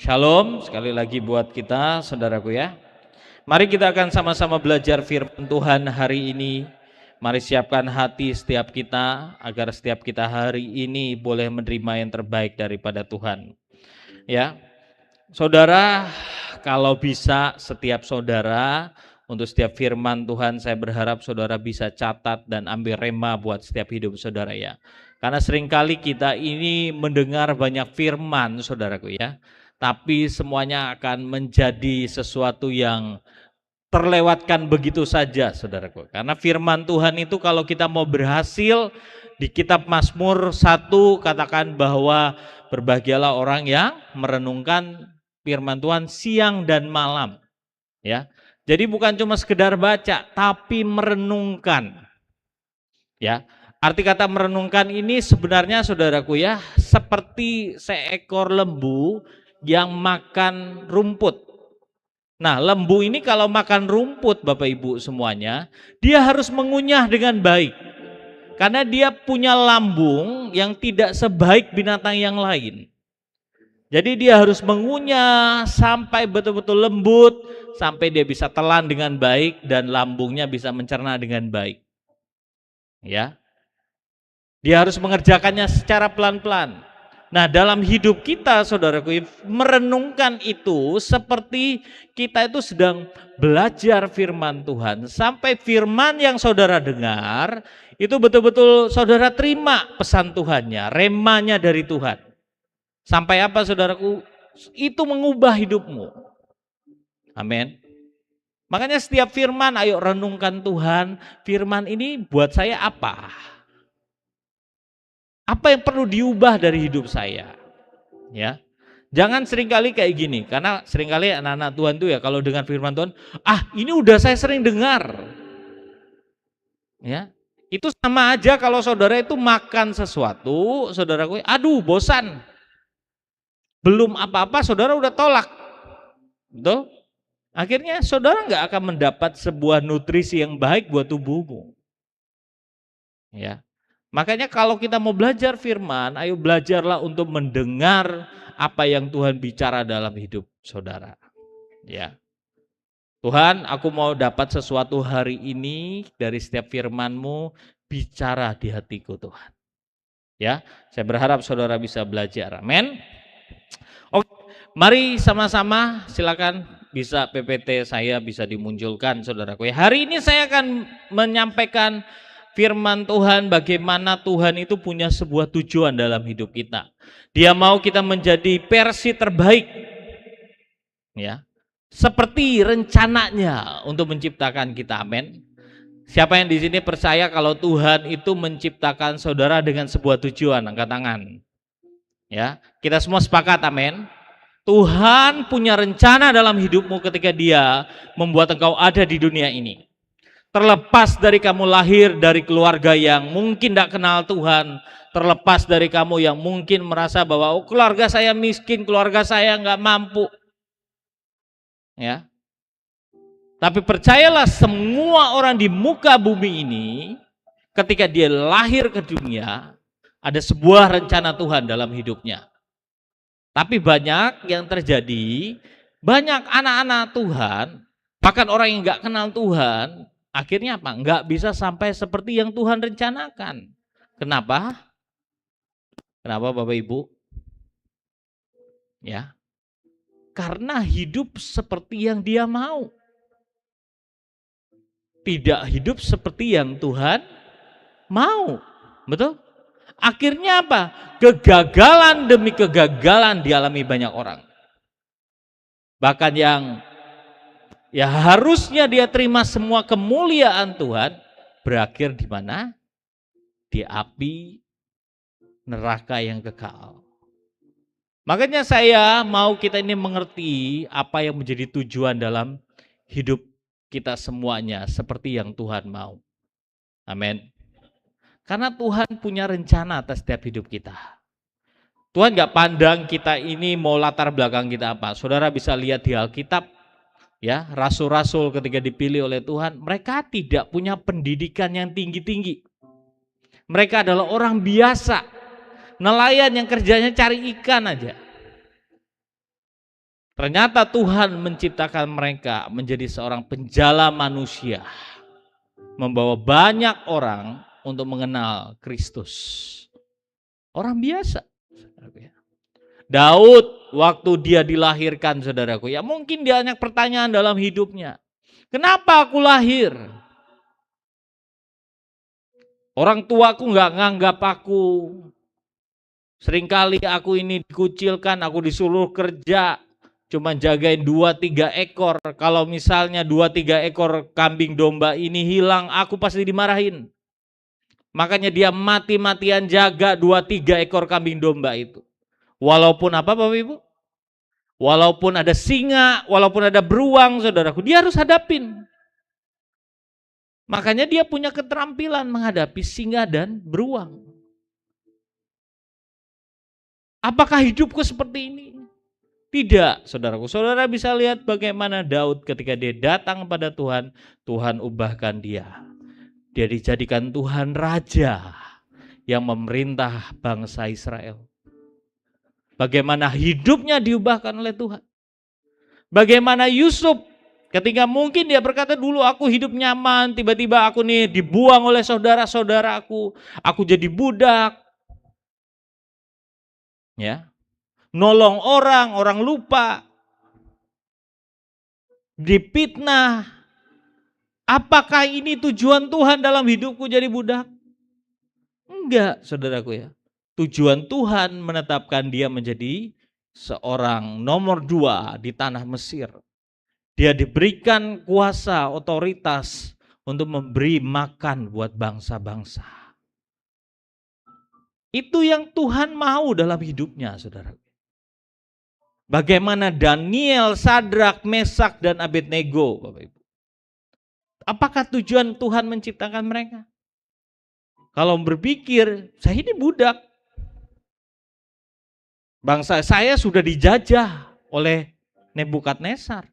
Shalom sekali lagi buat kita saudaraku ya. Mari kita akan sama-sama belajar firman Tuhan hari ini. Mari siapkan hati setiap kita agar setiap kita hari ini boleh menerima yang terbaik daripada Tuhan. Ya. Saudara, kalau bisa setiap saudara untuk setiap firman Tuhan saya berharap saudara bisa catat dan ambil rema buat setiap hidup saudara ya. Karena seringkali kita ini mendengar banyak firman saudaraku ya. Tapi semuanya akan menjadi sesuatu yang terlewatkan begitu saja saudaraku. Karena firman Tuhan itu kalau kita mau berhasil di kitab Mazmur 1 katakan bahwa berbahagialah orang yang merenungkan firman Tuhan siang dan malam. Ya. Jadi bukan cuma sekedar baca tapi merenungkan. Ya. Arti kata merenungkan ini sebenarnya saudaraku ya seperti seekor lembu yang makan rumput. Nah, lembu ini kalau makan rumput Bapak Ibu semuanya, dia harus mengunyah dengan baik. Karena dia punya lambung yang tidak sebaik binatang yang lain. Jadi dia harus mengunyah sampai betul-betul lembut, sampai dia bisa telan dengan baik dan lambungnya bisa mencerna dengan baik. Ya. Dia harus mengerjakannya secara pelan-pelan. Nah, dalam hidup kita saudaraku, merenungkan itu seperti kita itu sedang belajar firman Tuhan. Sampai firman yang saudara dengar, itu betul-betul saudara terima pesan Tuhannya, remanya dari Tuhan. Sampai apa saudaraku? Itu mengubah hidupmu. Amin. Makanya setiap firman, ayo renungkan Tuhan, firman ini buat saya apa? Apa yang perlu diubah dari hidup saya? Ya. Jangan seringkali kayak gini, karena seringkali anak-anak Tuhan tuh ya kalau dengar firman Tuhan, ini udah saya sering dengar. Ya. Itu sama aja kalau saudara itu makan sesuatu, saudaraku, aduh bosan. Belum apa-apa saudara udah tolak. Betul? Akhirnya saudara nggak akan mendapat sebuah nutrisi yang baik buat tubuhmu. Ya. Makanya kalau kita mau belajar firman, ayo belajarlah untuk mendengar apa yang Tuhan bicara dalam hidup saudara. Ya. Tuhan, aku mau dapat sesuatu hari ini dari setiap firman-Mu, bicara di hatiku Tuhan. Ya, saya berharap saudara bisa belajar. Amin. Oke, mari sama-sama silakan bisa PPT saya bisa dimunculkan saudaraku. Hari ini saya akan menyampaikan firman Tuhan bagaimana Tuhan itu punya sebuah tujuan dalam hidup kita. Dia mau kita menjadi versi terbaik. Ya. Seperti rencananya untuk menciptakan kita. Amin. Siapa yang di sini percaya kalau Tuhan itu menciptakan saudara dengan sebuah tujuan? Angkat tangan. Ya, kita semua sepakat, amin. Tuhan punya rencana dalam hidupmu ketika Dia membuat engkau ada di dunia ini. Terlepas dari kamu lahir dari keluarga yang mungkin tidak kenal Tuhan, terlepas dari kamu yang mungkin merasa bahwa keluarga saya miskin, keluarga saya nggak mampu. Ya. Tapi percayalah semua orang di muka bumi ini ketika dia lahir ke dunia ada sebuah rencana Tuhan dalam hidupnya. Tapi banyak yang terjadi, banyak anak-anak Tuhan, bahkan orang yang nggak kenal Tuhan, akhirnya apa? Nggak bisa sampai seperti yang Tuhan rencanakan. Kenapa? Kenapa Bapak Ibu? Ya, karena hidup seperti yang dia mau. Tidak hidup seperti yang Tuhan mau. Betul? Akhirnya apa? Kegagalan demi kegagalan dialami banyak orang. Bahkan yang ya harusnya dia terima semua kemuliaan Tuhan, berakhir di mana? Di api neraka yang kekal. Makanya saya mau kita ini mengerti apa yang menjadi tujuan dalam hidup kita semuanya seperti yang Tuhan mau. Amin. Karena Tuhan punya rencana atas setiap hidup kita. Tuhan gak pandang kita ini mau latar belakang kita apa. Saudara bisa lihat di Alkitab, ya, rasul-rasul ketika dipilih oleh Tuhan, mereka tidak punya pendidikan yang tinggi-tinggi. Mereka adalah orang biasa, nelayan yang kerjanya cari ikan aja. Ternyata Tuhan menciptakan mereka menjadi seorang penjala manusia, membawa banyak orang untuk mengenal Kristus. Orang biasa. Daud waktu dia dilahirkan, saudaraku, ya mungkin dia banyak pertanyaan dalam hidupnya. Kenapa aku lahir? Orang tuaku nggak nganggap aku. Seringkali aku ini dikucilkan, aku disuruh kerja, cuma jagain 2-3 ekor. Kalau misalnya 2-3 ekor kambing domba ini hilang, aku pasti dimarahin. Makanya dia mati-matian jaga 2-3 ekor kambing domba itu. Walaupun apa Bapak Ibu? Walaupun ada singa, walaupun ada beruang, saudaraku, dia harus hadapin. Makanya dia punya keterampilan menghadapi singa dan beruang. Apakah hidupku seperti ini? Tidak, saudaraku. Saudara bisa lihat bagaimana Daud ketika dia datang pada Tuhan, Tuhan ubahkan dia. Dia dijadikan Tuhan raja yang memerintah bangsa Israel. Bagaimana hidupnya diubahkan oleh Tuhan. Bagaimana Yusuf ketika mungkin dia berkata dulu aku hidup nyaman, tiba-tiba aku nih dibuang oleh saudara-saudaraku, aku jadi budak. Ya. Nolong orang, orang lupa. Dipitnah. Apakah ini tujuan Tuhan dalam hidupku jadi budak? Enggak, saudaraku ya. Tujuan Tuhan menetapkan dia menjadi seorang nomor 2 di tanah Mesir. Dia diberikan kuasa, otoritas untuk memberi makan buat bangsa-bangsa. Itu yang Tuhan mau dalam hidupnya, saudara. Bagaimana Daniel, Sadrak, Mesak, dan Abednego, Bapak Ibu. Apakah tujuan Tuhan menciptakan mereka? Kalau berpikir, saya ini budak. Bangsa saya sudah dijajah oleh Nebukadnezar.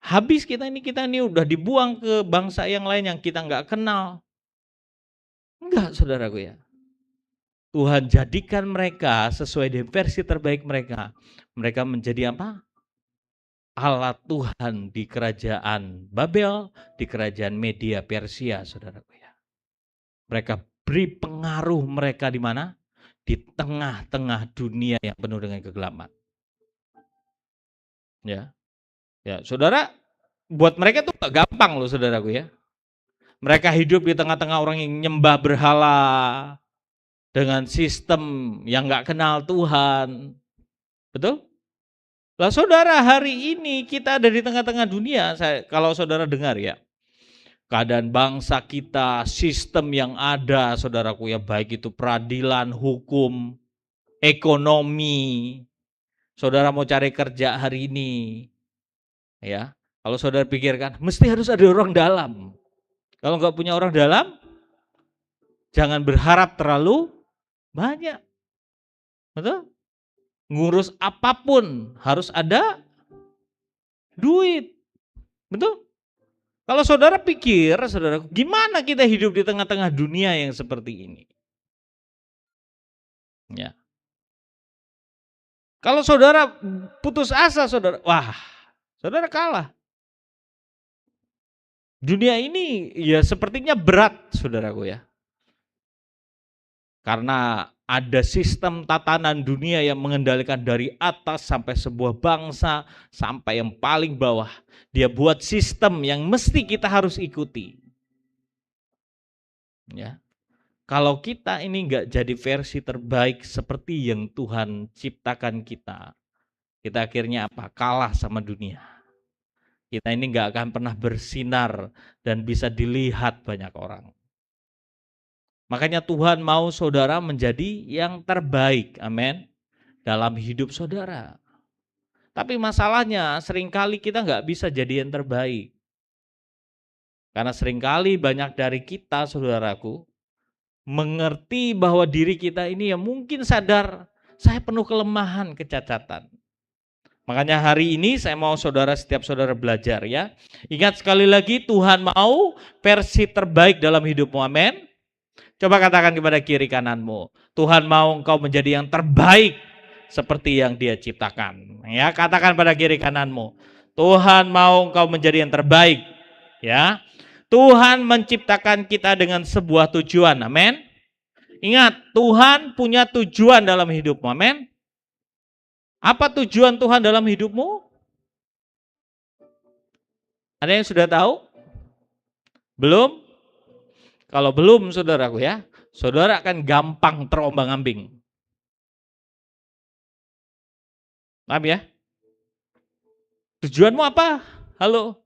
Habis kita ini udah dibuang ke bangsa yang lain yang kita nggak kenal. Enggak, saudaraku ya. Tuhan jadikan mereka sesuai dengan versi terbaik mereka. Mereka menjadi apa? Alat Tuhan di kerajaan Babel, di kerajaan Media Persia, saudaraku ya. Mereka beri pengaruh mereka di mana? Di tengah-tengah dunia yang penuh dengan kegelapan. Ya, saudara, buat mereka itu gak gampang loh, saudaraku ya. Mereka hidup di tengah-tengah orang yang nyembah berhala dengan sistem yang gak kenal Tuhan. Betul? Lah saudara, hari ini kita ada di tengah-tengah dunia. Kalau saudara dengar ya, keadaan bangsa kita, sistem yang ada, saudaraku ya, baik itu peradilan, hukum, ekonomi. Saudara mau cari kerja hari ini, ya. Kalau saudara pikirkan, mesti harus ada orang dalam. Kalau nggak punya orang dalam, jangan berharap terlalu banyak. Betul? Ngurus apapun harus ada duit. Betul? Kalau saudara pikir, saudara, gimana kita hidup di tengah-tengah dunia yang seperti ini? Ya. Kalau saudara putus asa, saudara, wah, saudara kalah. Dunia ini ya sepertinya berat, saudaraku ya. Karena ada sistem tatanan dunia yang mengendalikan dari atas sampai sebuah bangsa, sampai yang paling bawah. Dia buat sistem yang mesti kita harus ikuti. Ya. Kalau kita ini enggak jadi versi terbaik seperti yang Tuhan ciptakan kita akhirnya apa? Kalah sama dunia. Kita ini enggak akan pernah bersinar dan bisa dilihat banyak orang. Makanya Tuhan mau saudara menjadi yang terbaik, amin, dalam hidup saudara. Tapi masalahnya seringkali kita nggak bisa jadi yang terbaik. Karena seringkali banyak dari kita, saudaraku, mengerti bahwa diri kita ini ya mungkin sadar, saya penuh kelemahan, kecacatan. Makanya hari ini saya mau setiap saudara belajar ya. Ingat sekali lagi, Tuhan mau versi terbaik dalam hidupmu, amin. Coba katakan kepada kiri kananmu, Tuhan mau engkau menjadi yang terbaik seperti yang Dia ciptakan. Ya, katakan pada kiri kananmu, Tuhan mau engkau menjadi yang terbaik. Ya, Tuhan menciptakan kita dengan sebuah tujuan. Amin. Ingat, Tuhan punya tujuan dalam hidupmu. Amin. Apa tujuan Tuhan dalam hidupmu? Ada yang sudah tahu? Belum? Kalau belum, saudaraku ya, saudara akan gampang terombang-ambing. Paham ya? Tujuanmu apa? Halo?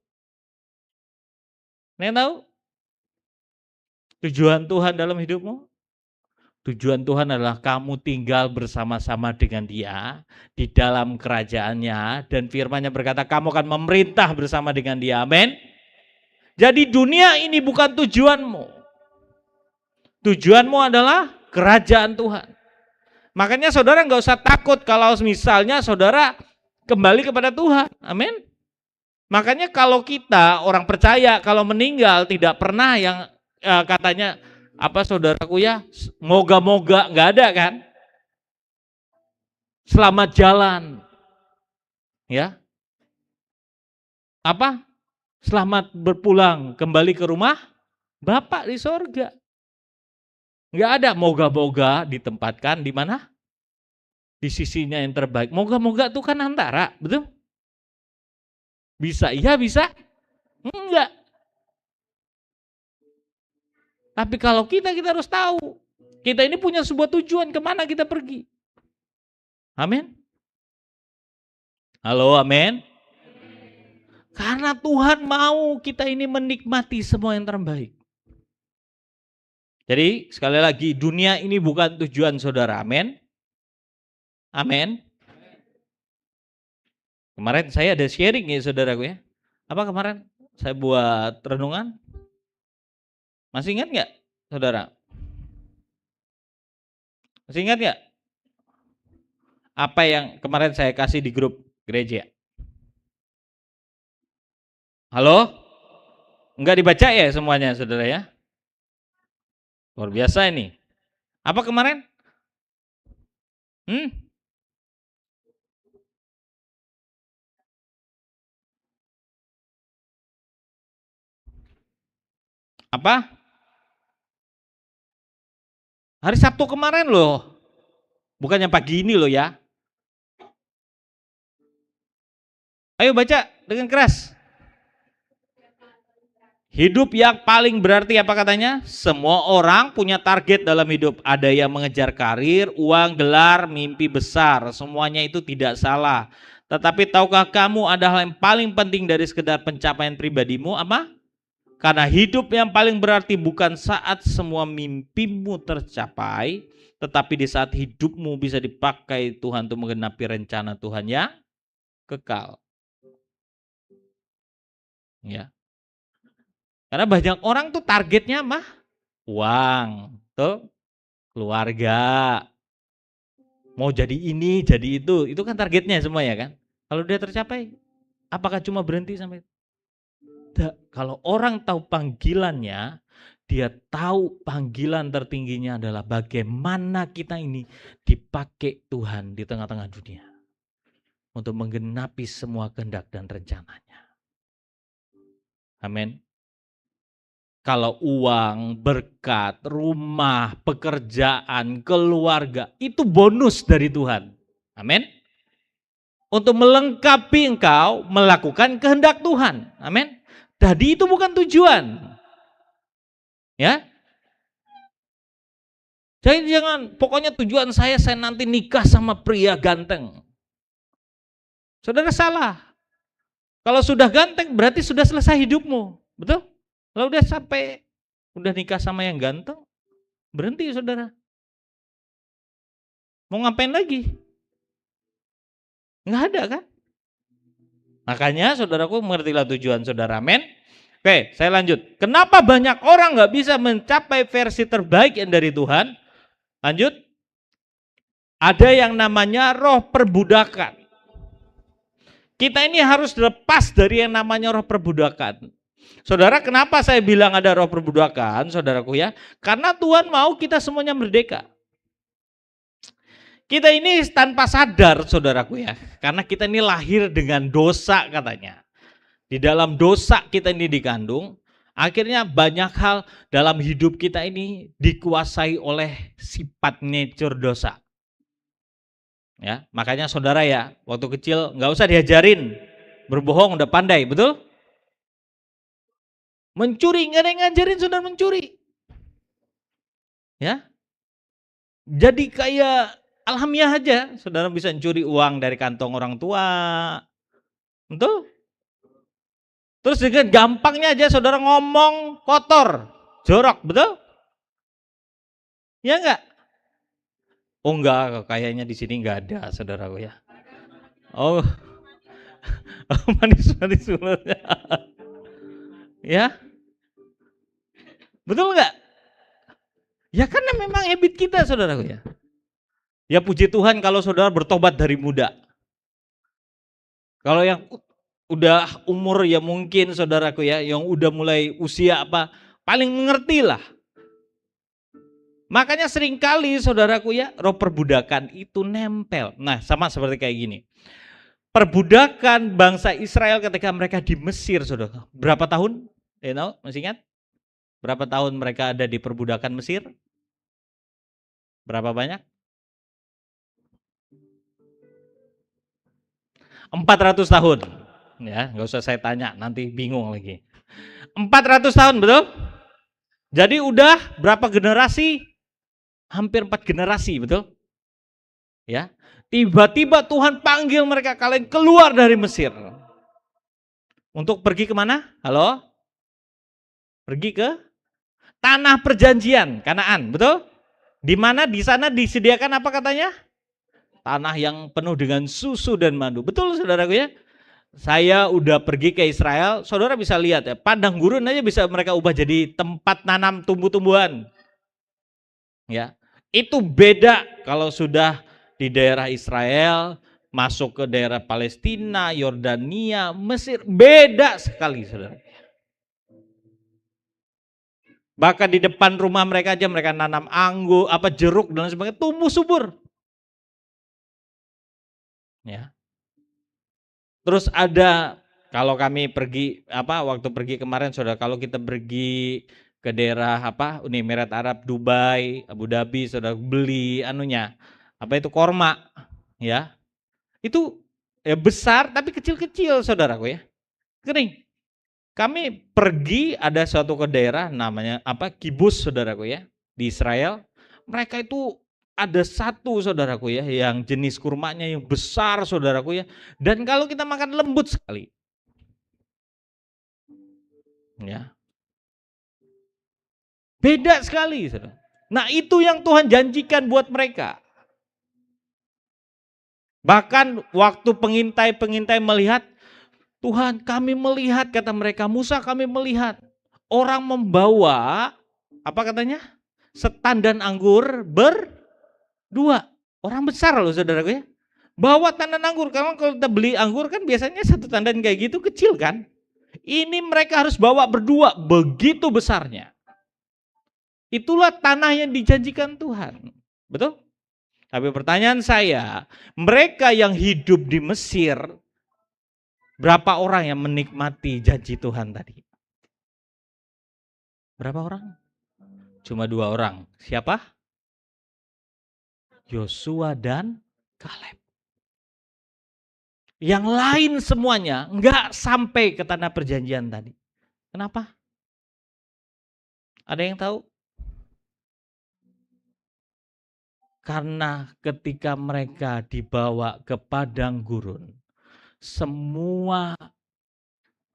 Ada yang tahu? Tujuan Tuhan dalam hidupmu? Tujuan Tuhan adalah kamu tinggal bersama-sama dengan Dia di dalam kerajaannya, dan firman-Nya berkata kamu akan memerintah bersama dengan Dia. Amin. Jadi dunia ini bukan tujuanmu. Tujuanmu adalah kerajaan Tuhan. Makanya saudara nggak usah takut kalau misalnya saudara kembali kepada Tuhan. Amin. Makanya kalau kita orang percaya kalau meninggal tidak pernah yang katanya apa saudaraku ya, moga-moga, nggak ada kan? Selamat jalan. Ya. Apa? Selamat berpulang kembali ke rumah Bapak di sorga. Nggak ada moga-moga ditempatkan di mana? Di sisinya yang terbaik. Moga-moga itu kan antara, betul? Bisa iya, bisa enggak. Tapi kalau kita harus tahu, kita ini punya sebuah tujuan kemana kita pergi. Amin. Halo, amin. Karena Tuhan mau kita ini menikmati semua yang terbaik. Jadi sekali lagi, dunia ini bukan tujuan saudara, amin. Amin. Kemarin saya ada sharing ya saudaraku ya. Apa kemarin saya buat renungan? Masih ingat nggak saudara? Masih ingat nggak? Apa yang kemarin saya kasih di grup gereja? Halo? Enggak dibaca ya semuanya saudara ya? Luar biasa ini. Apa kemarin? Apa? Hari Sabtu kemarin loh. Bukannya pagi ini loh ya. Ayo baca dengan keras. Hidup yang paling berarti apa katanya? Semua orang punya target dalam hidup. Ada yang mengejar karir, uang, gelar, mimpi besar. Semuanya itu tidak salah. Tetapi tahukah kamu ada hal yang paling penting dari sekedar pencapaian pribadimu? Apa? Karena hidup yang paling berarti bukan saat semua mimpimu tercapai, tetapi di saat hidupmu bisa dipakai Tuhan untuk menggenapi rencana Tuhan yang kekal. Ya. Karena banyak orang tuh targetnya mah uang, tuh keluarga, mau jadi ini, jadi itu kan targetnya semua ya kan. Kalau dia tercapai, apakah cuma berhenti sampai itu? Tidak. Kalau orang tahu panggilannya, dia tahu panggilan tertingginya adalah bagaimana kita ini dipakai Tuhan di tengah-tengah dunia untuk menggenapi semua kehendak dan rencananya. Amin. Kalau uang, berkat, rumah, pekerjaan, keluarga, itu bonus dari Tuhan. Amin. Untuk melengkapi engkau melakukan kehendak Tuhan. Amin. Jadi itu bukan tujuan. Ya. Jadi jangan, pokoknya tujuan saya nanti nikah sama pria ganteng. Saudara salah. Kalau sudah ganteng berarti sudah selesai hidupmu. Betul? Kalau udah sampai udah nikah sama yang ganteng, berhenti saudara. Mau ngapain lagi? Nggak ada kan? Makanya saudaraku mengertilah tujuan saudara. Amin. Oke, saya lanjut. Kenapa banyak orang nggak bisa mencapai versi terbaik yang dari Tuhan? Lanjut. Ada yang namanya roh perbudakan. Kita ini harus lepas dari yang namanya roh perbudakan. Saudara, kenapa saya bilang ada roh perbudakan, saudaraku ya? Karena Tuhan mau kita semuanya merdeka. Kita ini tanpa sadar saudaraku ya, karena kita ini lahir dengan dosa katanya. Di dalam dosa kita ini dikandung, akhirnya banyak hal dalam hidup kita ini dikuasai oleh sifat nature dosa. Ya, makanya saudara ya, waktu kecil nggak usah diajarin berbohong, udah pandai, betul? Mencuri, nggak ada yang ngajarin saudara mencuri. Ya, jadi kayak alhamdulillah aja, saudara bisa mencuri uang dari kantong orang tua, betul? Terus dengan gampangnya aja saudara ngomong kotor, jorok, betul? Ya enggak? Oh enggak, kayaknya di sini enggak ada saudaraku ya. Oh, manis-manis mulutnya. Ya, betul enggak? Ya karena memang habit kita saudaraku ya. Ya puji Tuhan kalau saudara bertobat dari muda. Kalau yang udah umur ya mungkin saudaraku ya, yang udah mulai usia apa, paling mengerti lah. Makanya seringkali saudaraku ya, roh perbudakan itu nempel. Nah sama seperti kayak gini. Perbudakan bangsa Israel ketika mereka di Mesir saudara. Berapa tahun? Masih ingat? Berapa tahun mereka ada di perbudakan Mesir? Berapa banyak? 400 tahun. Ya, nggak usah saya tanya, nanti bingung lagi. 400 tahun, betul? Jadi udah berapa generasi? Hampir 4 generasi, betul? Ya. Tiba-tiba Tuhan panggil mereka, kalian keluar dari Mesir. Untuk pergi kemana? Halo? Pergi ke tanah perjanjian, Kanaan, betul? Di mana di sana disediakan apa katanya? Tanah yang penuh dengan susu dan madu. Betul saudaraku ya? Saya udah pergi ke Israel, saudara bisa lihat ya, padang gurun aja bisa mereka ubah jadi tempat nanam tumbuh-tumbuhan. Ya, itu beda kalau sudah di daerah Israel, masuk ke daerah Palestina, Yordania, Mesir, beda sekali saudara. Bahkan di depan rumah mereka aja mereka nanam anggur, jeruk dan sebagainya, tumbuh subur. Ya. Terus ada kalau kami pergi waktu pergi kemarin saudara, kalau kita pergi ke daerah Uni Emirat Arab, Dubai, Abu Dhabi, saudara beli korma ya. Itu ya besar tapi kecil-kecil saudaraku ya. Kering. Kami pergi ada suatu ke daerah namanya Kibus saudaraku ya, di Israel. Mereka itu ada satu saudaraku ya yang jenis kurmanya yang besar saudaraku ya, dan kalau kita makan lembut sekali. Ya. Beda sekali saudara. Nah, itu yang Tuhan janjikan buat mereka. Bahkan waktu pengintai melihat, Tuhan kami melihat, kata mereka, Musa kami melihat orang membawa setan dan anggur berdua. Orang besar loh saudaraku ya. Bawa tandan anggur, karena kalau kita beli anggur kan biasanya satu tandan kayak gitu kecil kan. Ini mereka harus bawa berdua, begitu besarnya. Itulah tanah yang dijanjikan Tuhan. Betul? Tapi pertanyaan saya, mereka yang hidup di Mesir, berapa orang yang menikmati janji Tuhan tadi? Berapa orang? Cuma 2 orang. Siapa? Yosua dan Kaleb. Yang lain semuanya enggak sampai ke tanah perjanjian tadi. Kenapa? Ada yang tahu? Karena ketika mereka dibawa ke padang gurun, semua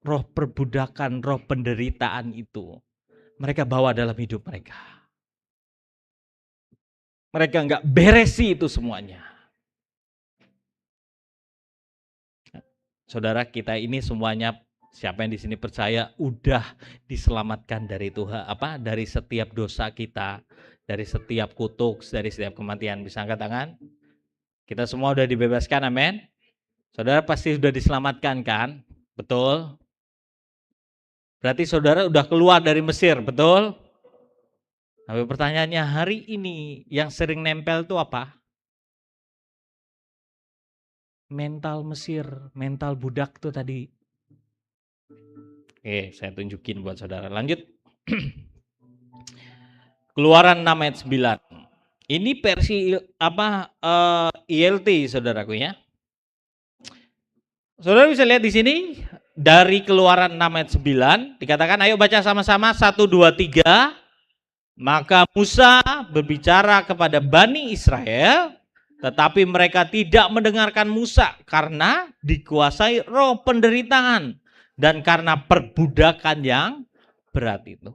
roh perbudakan, roh penderitaan itu mereka bawa dalam hidup mereka. Mereka enggak beresi itu semuanya. Saudara, kita ini semuanya, siapa yang di sini percaya udah diselamatkan dari Tuhan, dari setiap dosa kita, dari setiap kutuk, dari setiap kematian. Bisa angkat tangan? Kita semua udah dibebaskan, amin. Saudara pasti sudah diselamatkan kan? Betul? Berarti saudara udah keluar dari Mesir, betul? Tapi pertanyaannya hari ini yang sering nempel itu apa? mental Mesir, mental budak tuh tadi. Oke, saya tunjukin buat saudara. Lanjut. Keluaran 6 ayat 9. Ini versi ILT saudaraku ya. Saudara bisa lihat di sini dari Keluaran 6 ayat 9 dikatakan, ayo baca sama-sama 1 2 3. Maka Musa berbicara kepada Bani Israel, tetapi mereka tidak mendengarkan Musa karena dikuasai roh penderitaan dan karena perbudakan yang berat itu.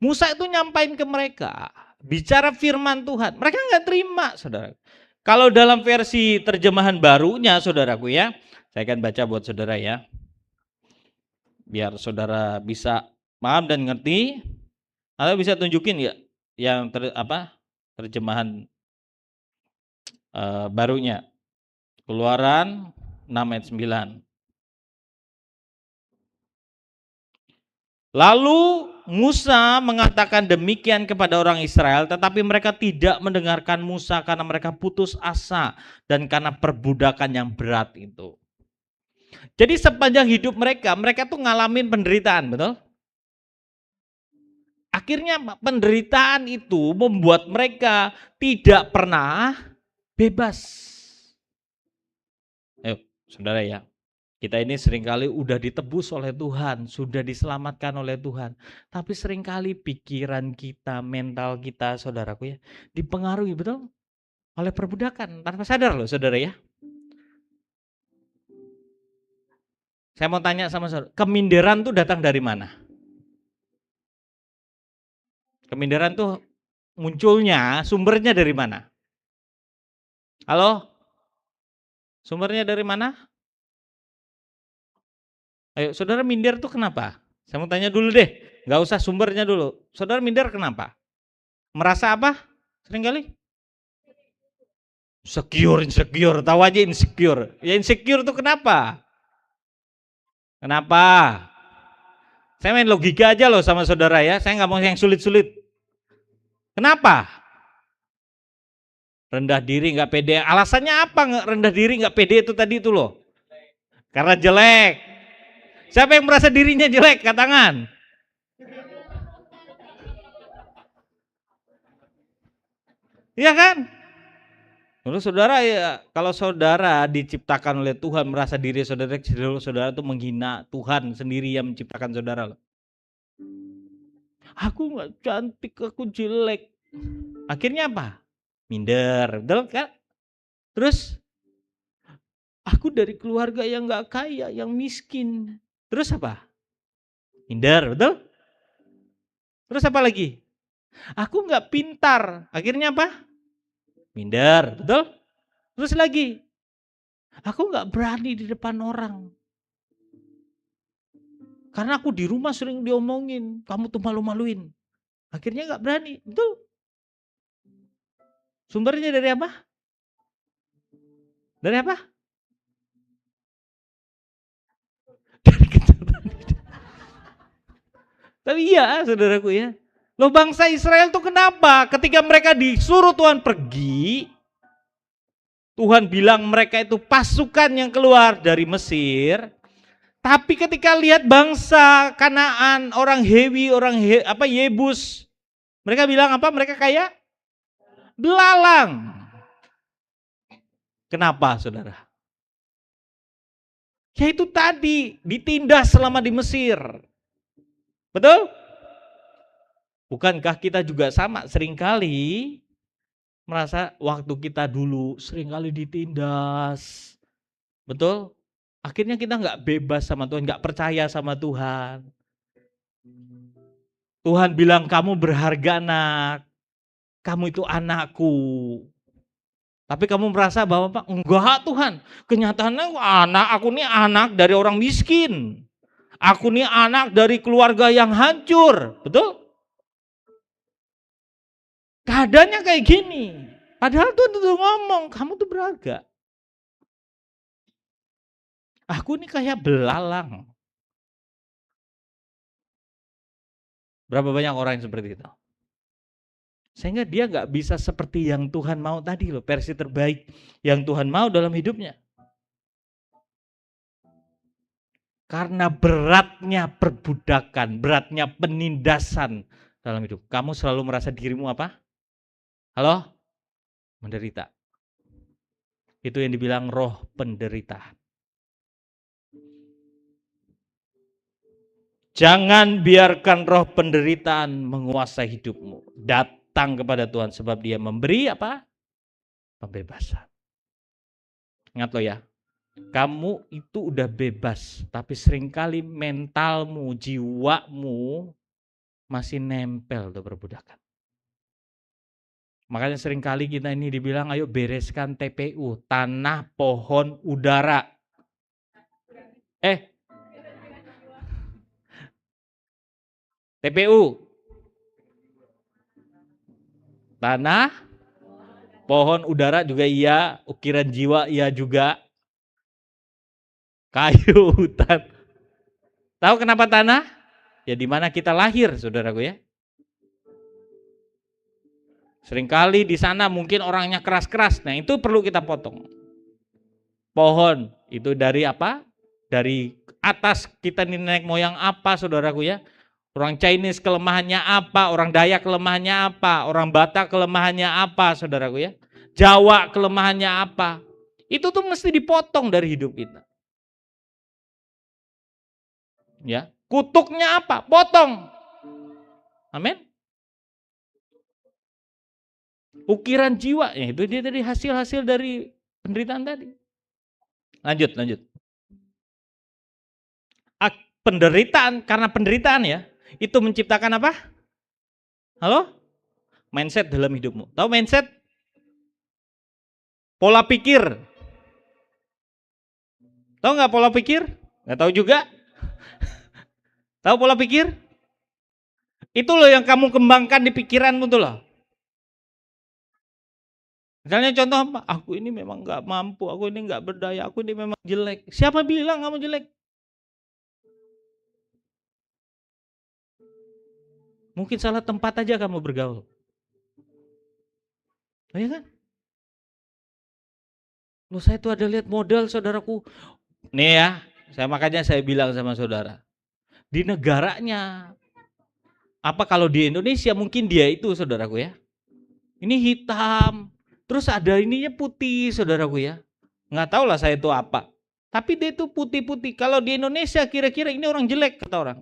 Musa itu nyampain ke mereka, bicara firman Tuhan. Mereka nggak terima, saudara. Kalau dalam versi terjemahan barunya, saudaraku ya, saya akan baca buat saudara ya, biar saudara bisa paham dan ngerti. Atau bisa tunjukin ya yang terjemahan barunya. Keluaran 6 ayat 9. Lalu Musa mengatakan demikian kepada orang Israel, tetapi mereka tidak mendengarkan Musa karena mereka putus asa dan karena perbudakan yang berat itu. Jadi sepanjang hidup mereka tuh ngalamin penderitaan, betul? Akhirnya penderitaan itu membuat mereka tidak pernah bebas. Ayo, saudara ya, kita ini seringkali udah ditebus oleh Tuhan, sudah diselamatkan oleh Tuhan. Tapi seringkali pikiran kita, mental kita, saudaraku ya, dipengaruhi betul oleh perbudakan tanpa sadar loh, saudara ya. Saya mau tanya sama saudara, keminderan tuh datang dari mana? Keminderan tuh munculnya, sumbernya dari mana? Halo? Sumbernya dari mana? Ayo, saudara minder tuh kenapa? Saya mau tanya dulu deh, nggak usah sumbernya dulu. Saudara minder kenapa? Merasa apa? Seringkali? Insecure, tahu aja insecure. Ya insecure tuh kenapa? Kenapa? Saya main logika aja loh sama saudara ya, saya nggak mau yang sulit-sulit. Kenapa? Rendah diri, nggak pede. Alasannya apa rendah diri, nggak pede itu tadi itu loh? Karena jelek. Siapa yang merasa dirinya jelek? Angkat tangan. Iya kan? Lalu saudara ya, kalau saudara diciptakan oleh Tuhan merasa diri saudara itu menghina Tuhan sendiri yang menciptakan saudara loh. Aku nggak cantik, aku jelek. Akhirnya apa? Minder, betul kan? Terus aku dari keluarga yang nggak kaya, yang miskin. Terus apa? Minder, betul? Terus apa lagi? Aku nggak pintar. Akhirnya apa? Minder, betul? Terus lagi, aku nggak berani di depan orang. Karena aku di rumah sering diomongin, kamu tuh malu-maluin. Akhirnya nggak berani, betul? Sumbernya dari apa? Dari apa? Dari kejahatan. Tapi iya, saudaraku ya. Loh, bangsa Israel tuh kenapa? Ketika mereka disuruh Tuhan pergi, Tuhan bilang mereka itu pasukan yang keluar dari Mesir. Tapi ketika lihat bangsa Kanaan, orang Hewi, orang Yebus, mereka bilang apa? Mereka kayak belalang. Kenapa, saudara? Ya itu tadi, ditindas selama di Mesir. Betul? Bukankah kita juga sama seringkali merasa waktu kita dulu seringkali ditindas. Betul? Akhirnya kita nggak bebas sama Tuhan, nggak percaya sama Tuhan. Tuhan bilang kamu berharga nak, kamu itu anakku. Tapi kamu merasa bahwa enggak Tuhan, kenyataannya aku nih anak dari orang miskin. Aku nih anak dari keluarga yang hancur, betul? Keadaannya kayak gini. Padahal Tuhan tuh ngomong, kamu tuh berharga. Aku nih kayak belalang. Berapa banyak orang yang seperti itu? Sehingga dia gak bisa seperti yang Tuhan mau tadi loh, versi terbaik yang Tuhan mau dalam hidupnya. Karena beratnya perbudakan, beratnya penindasan dalam hidup. Kamu selalu merasa dirimu apa? Halo? Menderita. Itu yang dibilang roh penderitaan. Jangan biarkan roh penderitaan menguasai hidupmu. Datang kepada Tuhan sebab Dia memberi apa? Pembebasan. Ingat lo ya, kamu itu udah bebas, tapi seringkali mentalmu, jiwamu masih nempel tuh perbudakan. Makanya seringkali kita ini dibilang, ayo bereskan TPU, tanah, pohon, udara. TPU, tanah, pohon, udara juga iya, ukiran jiwa iya juga, kayu, hutan. Tahu kenapa tanah? Ya di mana kita lahir, saudaraku ya. Seringkali di sana mungkin orangnya keras-keras, nah itu perlu kita potong. Pohon itu dari apa? Dari atas kita nih nenek moyang apa, saudaraku ya? Orang Chinese kelemahannya apa, orang Dayak kelemahannya apa, orang Batak kelemahannya apa, saudaraku ya. Jawa kelemahannya apa. Itu tuh mesti dipotong dari hidup kita. Ya, kutuknya apa? Potong. Amin. Ukiran jiwa, ya itu dia tadi hasil-hasil dari penderitaan tadi. Lanjut. Penderitaan, karena penderitaan ya, itu menciptakan apa? Halo? Mindset dalam hidupmu. Tahu mindset? Pola pikir. Tahu nggak pola pikir? Nggak tahu juga. Tahu pola pikir? Itu loh yang kamu kembangkan di pikiranmu tuh loh. Misalnya contoh apa? Aku ini memang nggak mampu, aku ini nggak berdaya, aku ini memang jelek. Siapa bilang kamu jelek? Mungkin salah tempat aja kamu bergaul. Oh, ya kan? Loh saya tuh ada lihat model saudaraku. Nih ya, makanya saya bilang sama saudara. Di negaranya, apa kalau di Indonesia mungkin dia itu saudaraku ya. Ini hitam, terus ada ininya putih saudaraku ya. Nggak tahu lah saya itu apa. Tapi dia itu putih-putih. Kalau di Indonesia kira-kira ini orang jelek kata orang.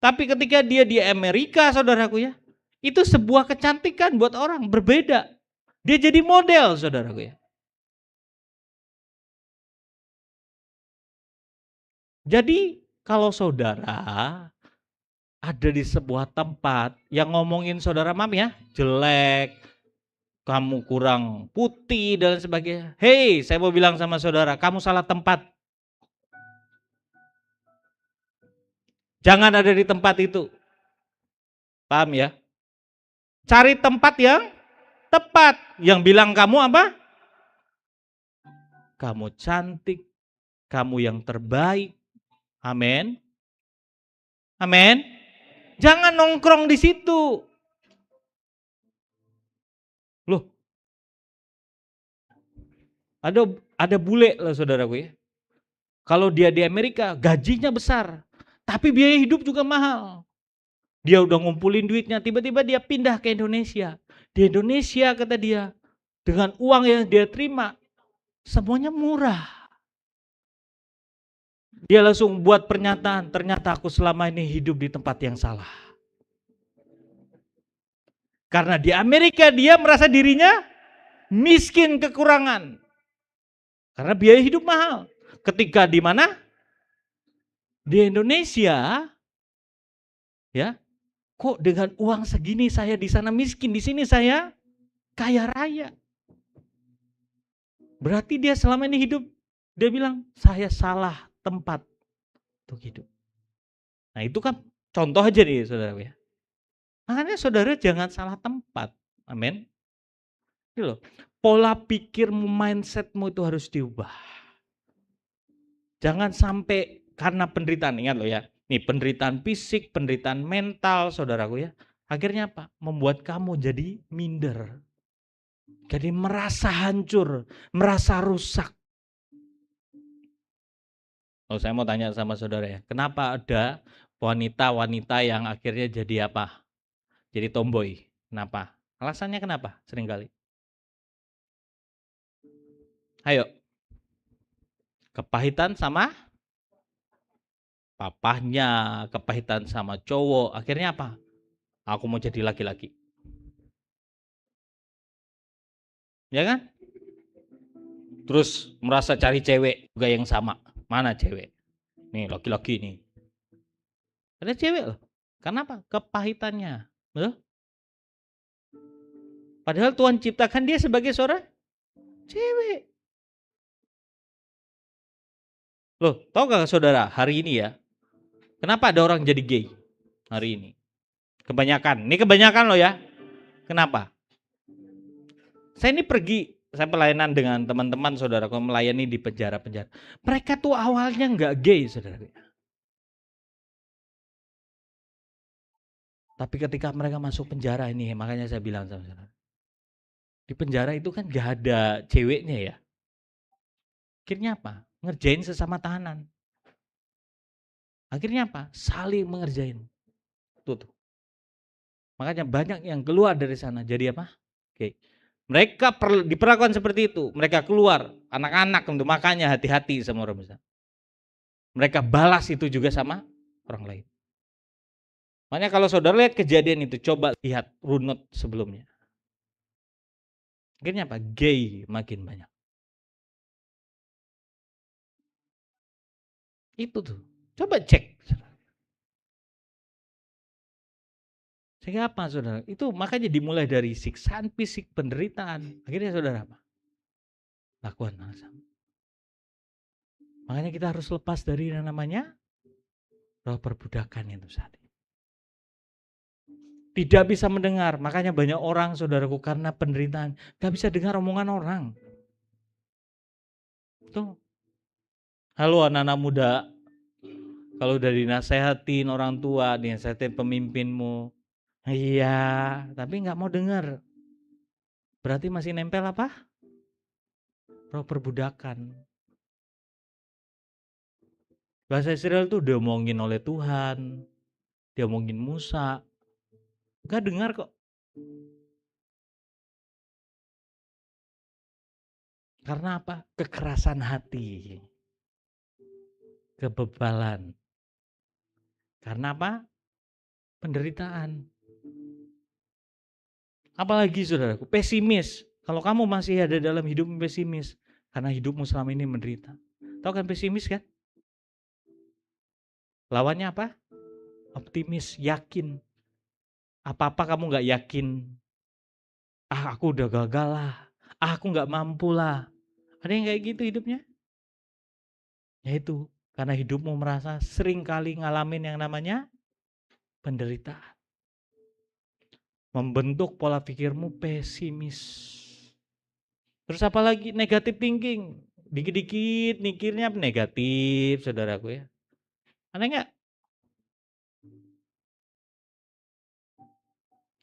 Tapi ketika dia di Amerika saudaraku ya, itu sebuah kecantikan buat orang, berbeda. Dia jadi model saudaraku ya. Jadi kalau saudara ada di sebuah tempat yang ngomongin saudara mam ya, jelek, kamu kurang putih dan sebagainya. Hei, saya mau bilang sama saudara, kamu salah tempat. Jangan ada di tempat itu. Paham ya? Cari tempat yang tepat. Yang bilang kamu apa? Kamu cantik, kamu yang terbaik. Amin. Amin. Jangan nongkrong di situ. Loh. Ada bule lah saudaraku ya. Kalau dia di Amerika gajinya besar, tapi biaya hidup juga mahal. Dia udah ngumpulin duitnya, tiba-tiba dia pindah ke Indonesia. Di Indonesia kata dia, dengan uang yang dia terima, semuanya murah. Dia langsung buat pernyataan, ternyata aku selama ini hidup di tempat yang salah. Karena di Amerika dia merasa dirinya miskin, kekurangan. Karena biaya hidup mahal. Ketika di mana? Di Indonesia, ya, kok dengan uang segini saya di sana miskin, di sini saya kaya raya. Berarti dia selama ini hidup, dia bilang saya salah tempat untuk hidup. Nah itu kan contoh aja nih saudara ya. Makanya saudara jangan salah tempat. Amin. Ini loh, pola pikirmu, mindsetmu itu harus diubah. Jangan sampai karena penderitaan, ingat loh ya. Nih penderitaan fisik, penderitaan mental saudaraku ya. Akhirnya apa? Membuat kamu jadi minder. Jadi merasa hancur, merasa rusak. Oh, saya mau tanya sama saudara ya, kenapa ada wanita-wanita yang akhirnya jadi apa? Jadi tomboy. Kenapa? Alasannya kenapa? Seringkali. Ayo. Kepahitan sama papahnya, kepahitan sama cowok. Akhirnya apa? Aku mau jadi laki-laki. Ya kan? Terus merasa cari cewek juga yang sama. Mana cewek? Nih laki-laki nih. Ada cewek loh. Kenapa? Kepahitannya. Loh? Padahal Tuhan ciptakan dia sebagai seorang cewek. Loh, tahu gak saudara, hari ini ya, kenapa ada orang jadi gay hari ini? Kebanyakan, ini kebanyakan loh ya. Kenapa? Saya ini pergi, saya pelayanan dengan teman-teman saudaraku melayani di penjara-penjara. Mereka tuh awalnya nggak gay, saudara. Tapi ketika mereka masuk penjara ini, makanya saya bilang sama saudara, di penjara itu kan nggak ada ceweknya ya. Akhirnya apa? Ngerjain sesama tahanan. Akhirnya apa? Saling mengerjain. Tuh. Makanya banyak yang keluar dari sana jadi apa? Oke. Mereka diperlakukan seperti itu. Mereka keluar, anak-anak untuk makanya hati-hati sama orang besar. Mereka balas itu juga sama orang lain. Makanya kalau saudara lihat kejadian itu, coba lihat runut sebelumnya. Akhirnya apa? Gay makin banyak. Itu tuh. Coba cek. Sehingga apa saudara? Itu makanya dimulai dari siksaan fisik, penderitaan. Akhirnya saudara apa? Lakukan hal sama. Makanya kita harus lepas dari yang namanya roh perbudakan itu tadi. Tidak bisa mendengar. Makanya banyak orang saudaraku karena penderitaan gak bisa dengar omongan orang. Tuh. Halo anak-anak muda. Kalau udah dinasehatin orang tua, dinasehatin pemimpinmu. Iya, tapi gak mau dengar. Berarti masih nempel apa? Roh perbudakan. Bahasa Israel tuh diomongin oleh Tuhan. Diomongin Musa. Gak dengar kok. Karena apa? Kekerasan hati. Kebebalan. Karena apa? Penderitaan. Apalagi saudaraku, pesimis. Kalau kamu masih ada dalam hidup pesimis, karena hidupmu selama ini menderita. Tahu kan pesimis kan? Lawannya apa? Optimis, yakin. Apa-apa kamu gak yakin. Aku udah gagal lah. Aku gak mampu lah. Ada yang kayak gitu hidupnya? Ya itu, karena hidupmu merasa sering kali ngalamin yang namanya penderitaan. Membentuk pola pikirmu pesimis. Terus apalagi negatif thinking. Dikit-dikit mikirnya negatif, saudaraku ya. Aneh gak?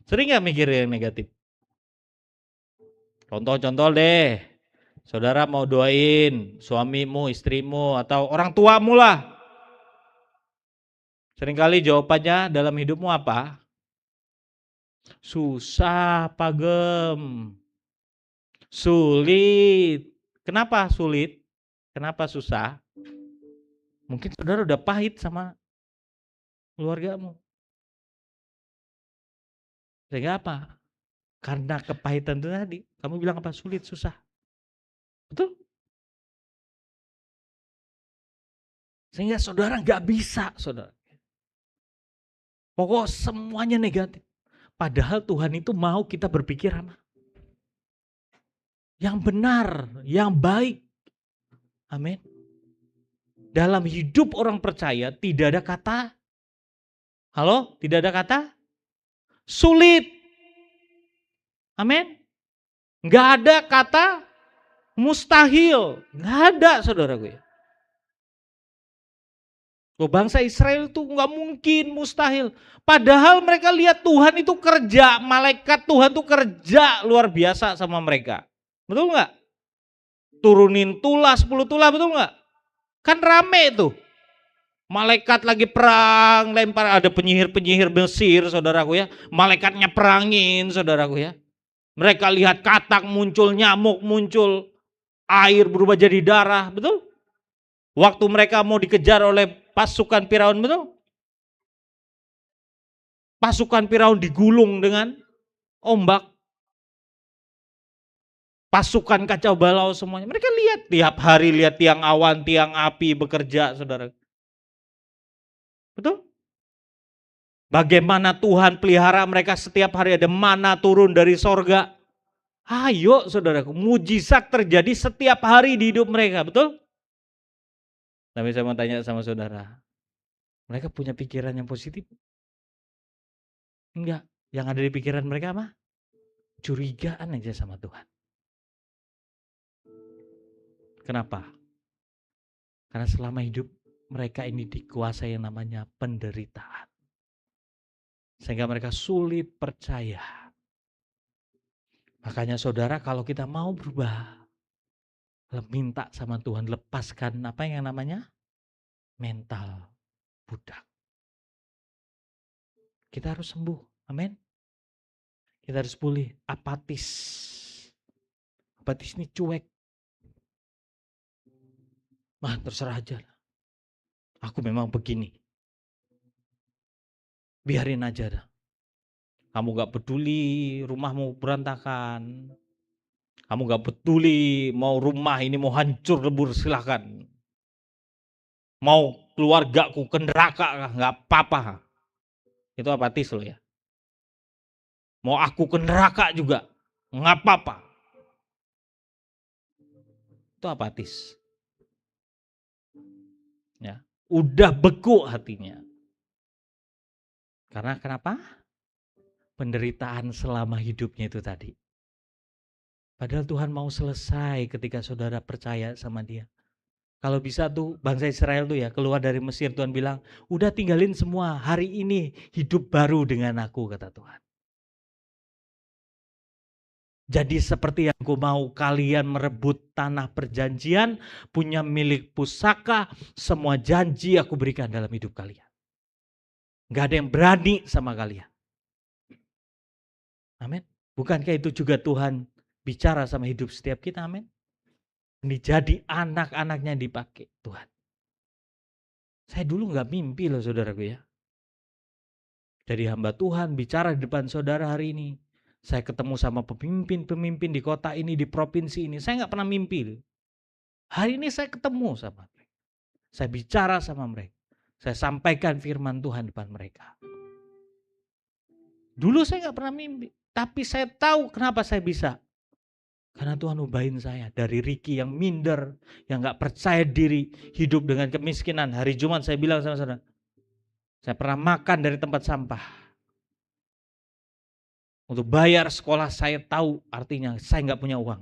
Sering gak mikir yang negatif? Contoh-contoh deh. Saudara mau doain suamimu, istrimu, atau orang tuamu lah. Seringkali jawabannya dalam hidupmu apa? Susah, pagem. Sulit. Kenapa sulit? Kenapa susah? Mungkin saudara udah pahit sama keluargamu. Sehingga apa? Karena kepahitan itu tadi. Kamu bilang apa? Sulit, susah. Betul? Sehingga saudara gak bisa, saudara. Pokok semuanya negatif. Padahal Tuhan itu mau kita berpikir apa? Yang benar, yang baik. Amin. Dalam hidup orang percaya tidak ada kata, halo? Tidak ada kata sulit. Amin. Gak ada kata mustahil. Gak ada, saudaraku ya. Bangsa Israel itu gak mungkin mustahil. Padahal mereka lihat Tuhan itu kerja. Malaikat Tuhan itu kerja luar biasa sama mereka. Betul gak? Turunin tulah, 10 tulah, betul gak? Kan rame tuh. Malaikat lagi perang, lempar, ada penyihir-penyihir Mesir, saudaraku ya. Malaikatnya perangin, saudaraku ya. Mereka lihat katak muncul, nyamuk muncul, air berubah jadi darah, betul? Waktu mereka mau dikejar oleh pasukan Firaun, betul? Pasukan Firaun digulung dengan ombak. Pasukan kacau balau semuanya. Mereka lihat tiap hari, lihat tiang awan, tiang api bekerja, saudara. Betul? Bagaimana Tuhan pelihara mereka setiap hari, ada mana turun dari sorga. Ayo saudaraku, mujizat terjadi setiap hari di hidup mereka, betul? Tapi saya mau tanya sama saudara, mereka punya pikiran yang positif? Enggak, yang ada di pikiran mereka apa? Curigaan aja sama Tuhan. Kenapa? Karena selama hidup mereka ini dikuasai yang namanya penderitaan. Sehingga mereka sulit percaya. Makanya saudara, kalau kita mau berubah, minta sama Tuhan, lepaskan apa yang namanya mental budak. Kita harus sembuh, amin. Kita harus pulih, apatis. Apatis ini cuek. Terserah aja. Aku memang begini. Biarin aja dah. Kamu gak peduli rumahmu berantakan. Kamu gak peduli mau rumah ini mau hancur lebur, silahkan. Mau keluargaku ke neraka, gak apa-apa. Itu apatis loh ya. Mau aku ke neraka juga, gak apa-apa. Itu apatis. Ya, udah beku hatinya. Karena kenapa? Penderitaan selama hidupnya itu tadi. Padahal Tuhan mau selesai ketika saudara percaya sama dia. Kalau bisa tuh bangsa Israel tuh ya keluar dari Mesir, Tuhan bilang, udah tinggalin semua, hari ini hidup baru dengan aku, kata Tuhan. Jadi seperti yang aku mau, kalian merebut tanah perjanjian, punya milik pusaka, semua janji aku berikan dalam hidup kalian. Gak ada yang berani sama kalian. Amin. Bukankah itu juga Tuhan bicara sama hidup setiap kita, amin. Ini jadi anak-anaknya dipakai Tuhan. Saya dulu gak mimpi loh saudaraku ya. Jadi hamba Tuhan bicara di depan saudara hari ini. Saya ketemu sama pemimpin-pemimpin di kota ini, di provinsi ini. Saya gak pernah mimpi. Hari ini saya ketemu sama mereka. Saya bicara sama mereka. Saya sampaikan firman Tuhan depan mereka. Dulu saya gak pernah mimpi. Tapi saya tahu kenapa saya bisa. Karena Tuhan ubahin saya. Dari Ricky yang minder, yang gak percaya diri, hidup dengan kemiskinan. Hari Jumat saya bilang sama saudara, saya pernah makan dari tempat sampah. Untuk bayar sekolah saya tahu artinya saya nggak punya uang.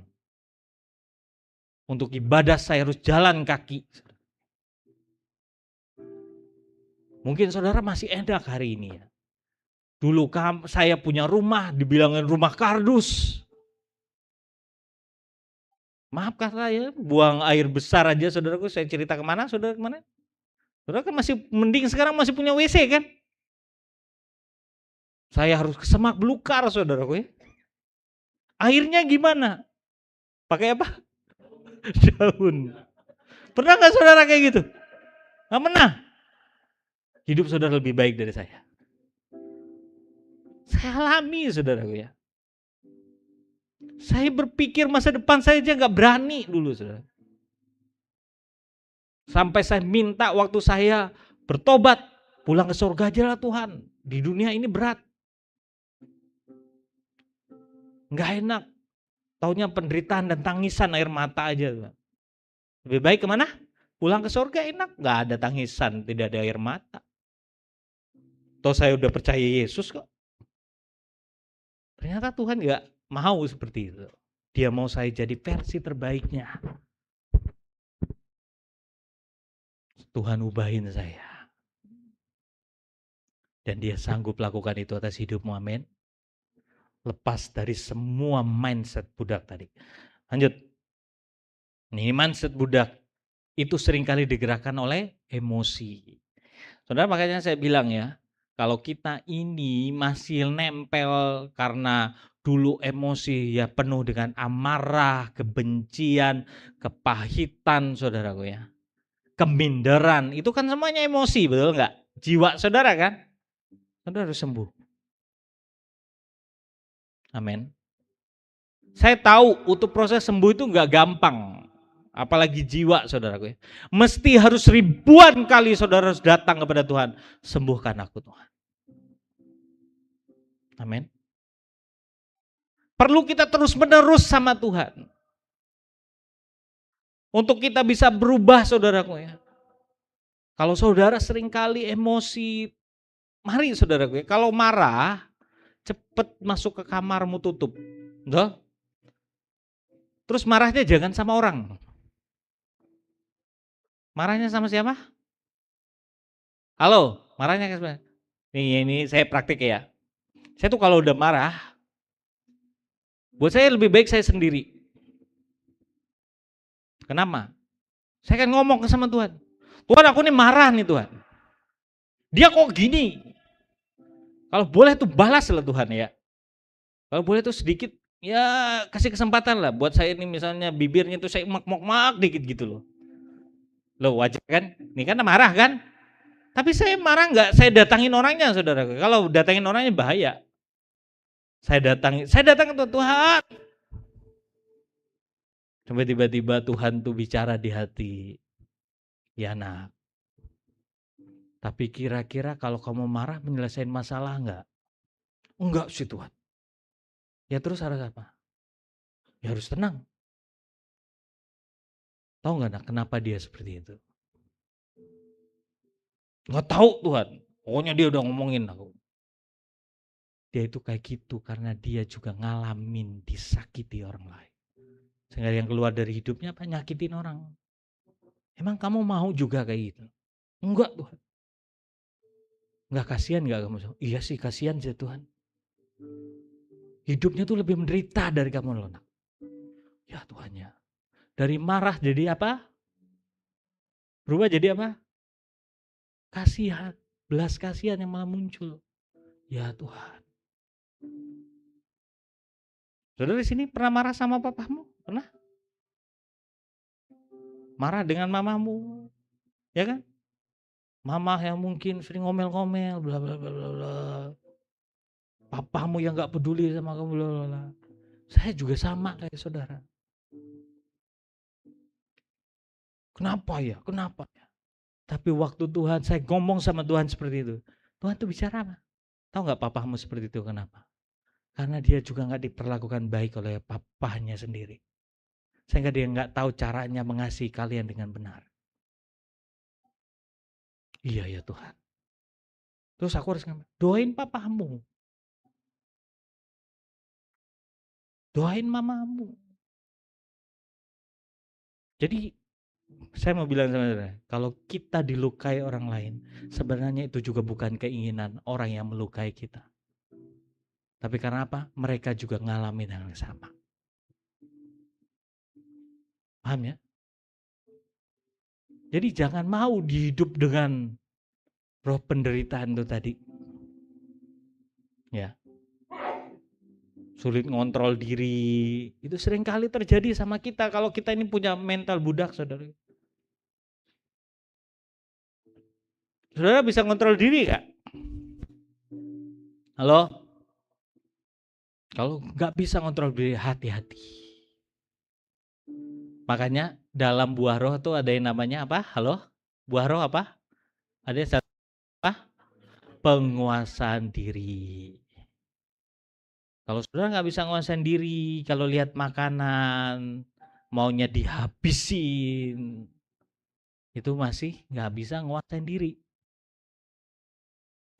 Untuk ibadah saya harus jalan kaki. Mungkin saudara masih enak hari ini ya. Dulu saya punya rumah, dibilangin rumah kardus. Maafkan saya, buang air besar aja saudaraku, saya cerita kemana, saudara kemana? Saudara kan masih mending sekarang masih punya WC kan? Saya harus ke semak belukar saudaraku ya. Airnya gimana? Pakai apa? Daun. Pernah gak saudara kayak gitu? Gak pernah. Hidup saudara lebih baik dari saya. Saya alami saudaraku ya. Saya berpikir masa depan saya aja gak berani dulu saudara. Sampai saya minta waktu saya bertobat, pulang ke surga aja lah Tuhan. Di dunia ini berat. Gak enak. Taunya penderitaan dan tangisan air mata aja. Lebih baik kemana? Pulang ke surga enak. Gak ada tangisan, tidak ada air mata. Toh saya udah percaya Yesus kok. Ternyata Tuhan gak mau seperti itu. Dia mau saya jadi versi terbaiknya. Tuhan ubahin saya. Dan dia sanggup lakukan itu atas hidupmu, amin. Lepas dari semua mindset budak tadi. Lanjut. Ini mindset budak itu seringkali digerakkan oleh emosi. Saudara, makanya saya bilang ya, kalau kita ini masih nempel karena dulu emosi ya penuh dengan amarah, kebencian, kepahitan, saudaraku ya, keminderan, itu kan semuanya emosi, betul nggak? Jiwa saudara kan? Saudara harus sembuh. Amin. Saya tahu untuk proses sembuh itu nggak gampang. Apalagi jiwa saudaraku ya. Mesti harus ribuan kali saudara harus datang kepada Tuhan. Sembuhkan aku Tuhan. Amin. Perlu kita terus menerus sama Tuhan. Untuk kita bisa berubah saudaraku ya. Kalau saudara seringkali emosi, mari saudaraku ya. Kalau marah, cepet masuk ke kamarmu tutup. Betul? Terus marahnya jangan sama orang. Marahnya sama siapa? Halo, marahnya ke siapa? Ini saya praktik ya. Saya tuh kalau udah marah, buat saya lebih baik saya sendiri. Kenapa? Saya kan ngomong sama Tuhan. Tuhan, aku nih marah nih Tuhan. Dia kok gini? Kalau boleh tuh balas lah Tuhan ya. Kalau boleh tuh sedikit ya kasih kesempatan lah buat saya ini misalnya bibirnya tuh saya mak dikit gitu loh. Loh wajar kan? Ini kan marah kan? Tapi saya marah nggak saya datangin orangnya saudara. Kalau datangin orangnya bahaya. Saya datang ke Tuhan. Sampai tiba-tiba Tuhan tuh bicara di hati. Ya nak, tapi kira-kira kalau kamu marah menyelesaikan masalah enggak? Enggak sih Tuhan. Ya terus harus apa? Ya harus tenang. Tahu nggak nak kenapa dia seperti itu? Nggak tahu Tuhan. Pokoknya dia udah ngomongin aku. Dia itu kayak gitu karena dia juga ngalamin disakiti orang lain. Sehingga yang keluar dari hidupnya apa? Nyakitin orang. Emang kamu mau juga kayak gitu? Enggak Tuhan. Enggak kasihan enggak kamu? Iya sih kasihan sih Tuhan. Hidupnya tuh lebih menderita dari kamu loh nak. Ya Tuhannya. Dari marah jadi apa? Berubah jadi apa? Kasihan. Belas kasihan yang malah muncul. Ya Tuhan. Saudara di sini pernah marah sama papamu? Pernah? Marah dengan mamamu? Ya kan? Mama yang mungkin sering ngomel-ngomel, bla bla bla bla bla. Papamu yang nggak peduli sama kamu, bla bla bla. Saya juga sama kayak saudara. Kenapa ya? Kenapa ya? Tapi waktu Tuhan, saya ngomong sama Tuhan seperti itu. Tuhan tuh bicara apa? Tahu nggak papamu seperti itu kenapa? Karena dia juga nggak diperlakukan baik oleh papahnya sendiri. Sehingga dia nggak tahu caranya mengasihi kalian dengan benar. Iya ya Tuhan. Terus aku harus doain papamu. Doain mamamu. Jadi saya mau bilang sama saudara, kalau kita dilukai orang lain, sebenarnya itu juga bukan keinginan orang yang melukai kita. Tapi karena apa? Mereka juga ngalamin hal yang sama. Paham ya? Jadi jangan mau dihidup dengan roh penderitaan itu tadi. Ya. Sulit ngontrol diri. Itu sering kali terjadi sama kita kalau kita ini punya mental budak, saudara. Saudara bisa ngontrol diri gak? Halo? Kalau nggak bisa ngontrol diri, hati-hati. Makanya dalam buah roh tuh ada yang namanya apa? Halo? Buah roh apa? Ada satu apa? Penguasaan diri. Kalau saudara nggak bisa nguasain diri, kalau lihat makanan maunya dihabisin, itu masih nggak bisa nguasain diri.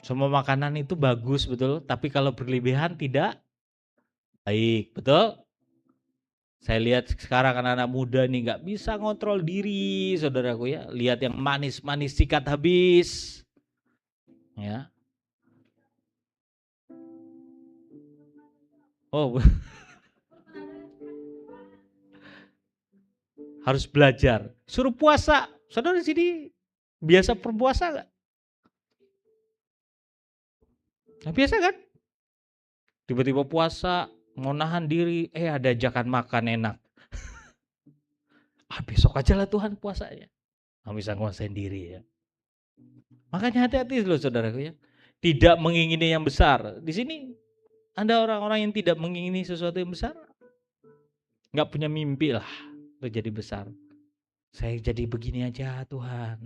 Semua makanan itu bagus betul, tapi kalau berlebihan tidak baik, betul? Saya lihat sekarang anak-anak muda nih nggak bisa ngontrol diri, saudaraku ya. Lihat yang manis-manis sikat habis, ya. Oh, harus belajar. Suruh puasa. Saudara di sini biasa berpuasa nggak? Nah, biasa kan? Tiba-tiba puasa, mau nahan diri, ada ajakan makan enak. Besok aja lah Tuhan puasanya. Nggak bisa nguasain diri ya. Makanya hati-hati loh saudaraku ya. Tidak mengingini yang besar. Di sini ada orang-orang yang tidak mengingini sesuatu yang besar. Nggak punya mimpi lah untuk jadi besar. Saya jadi begini aja Tuhan.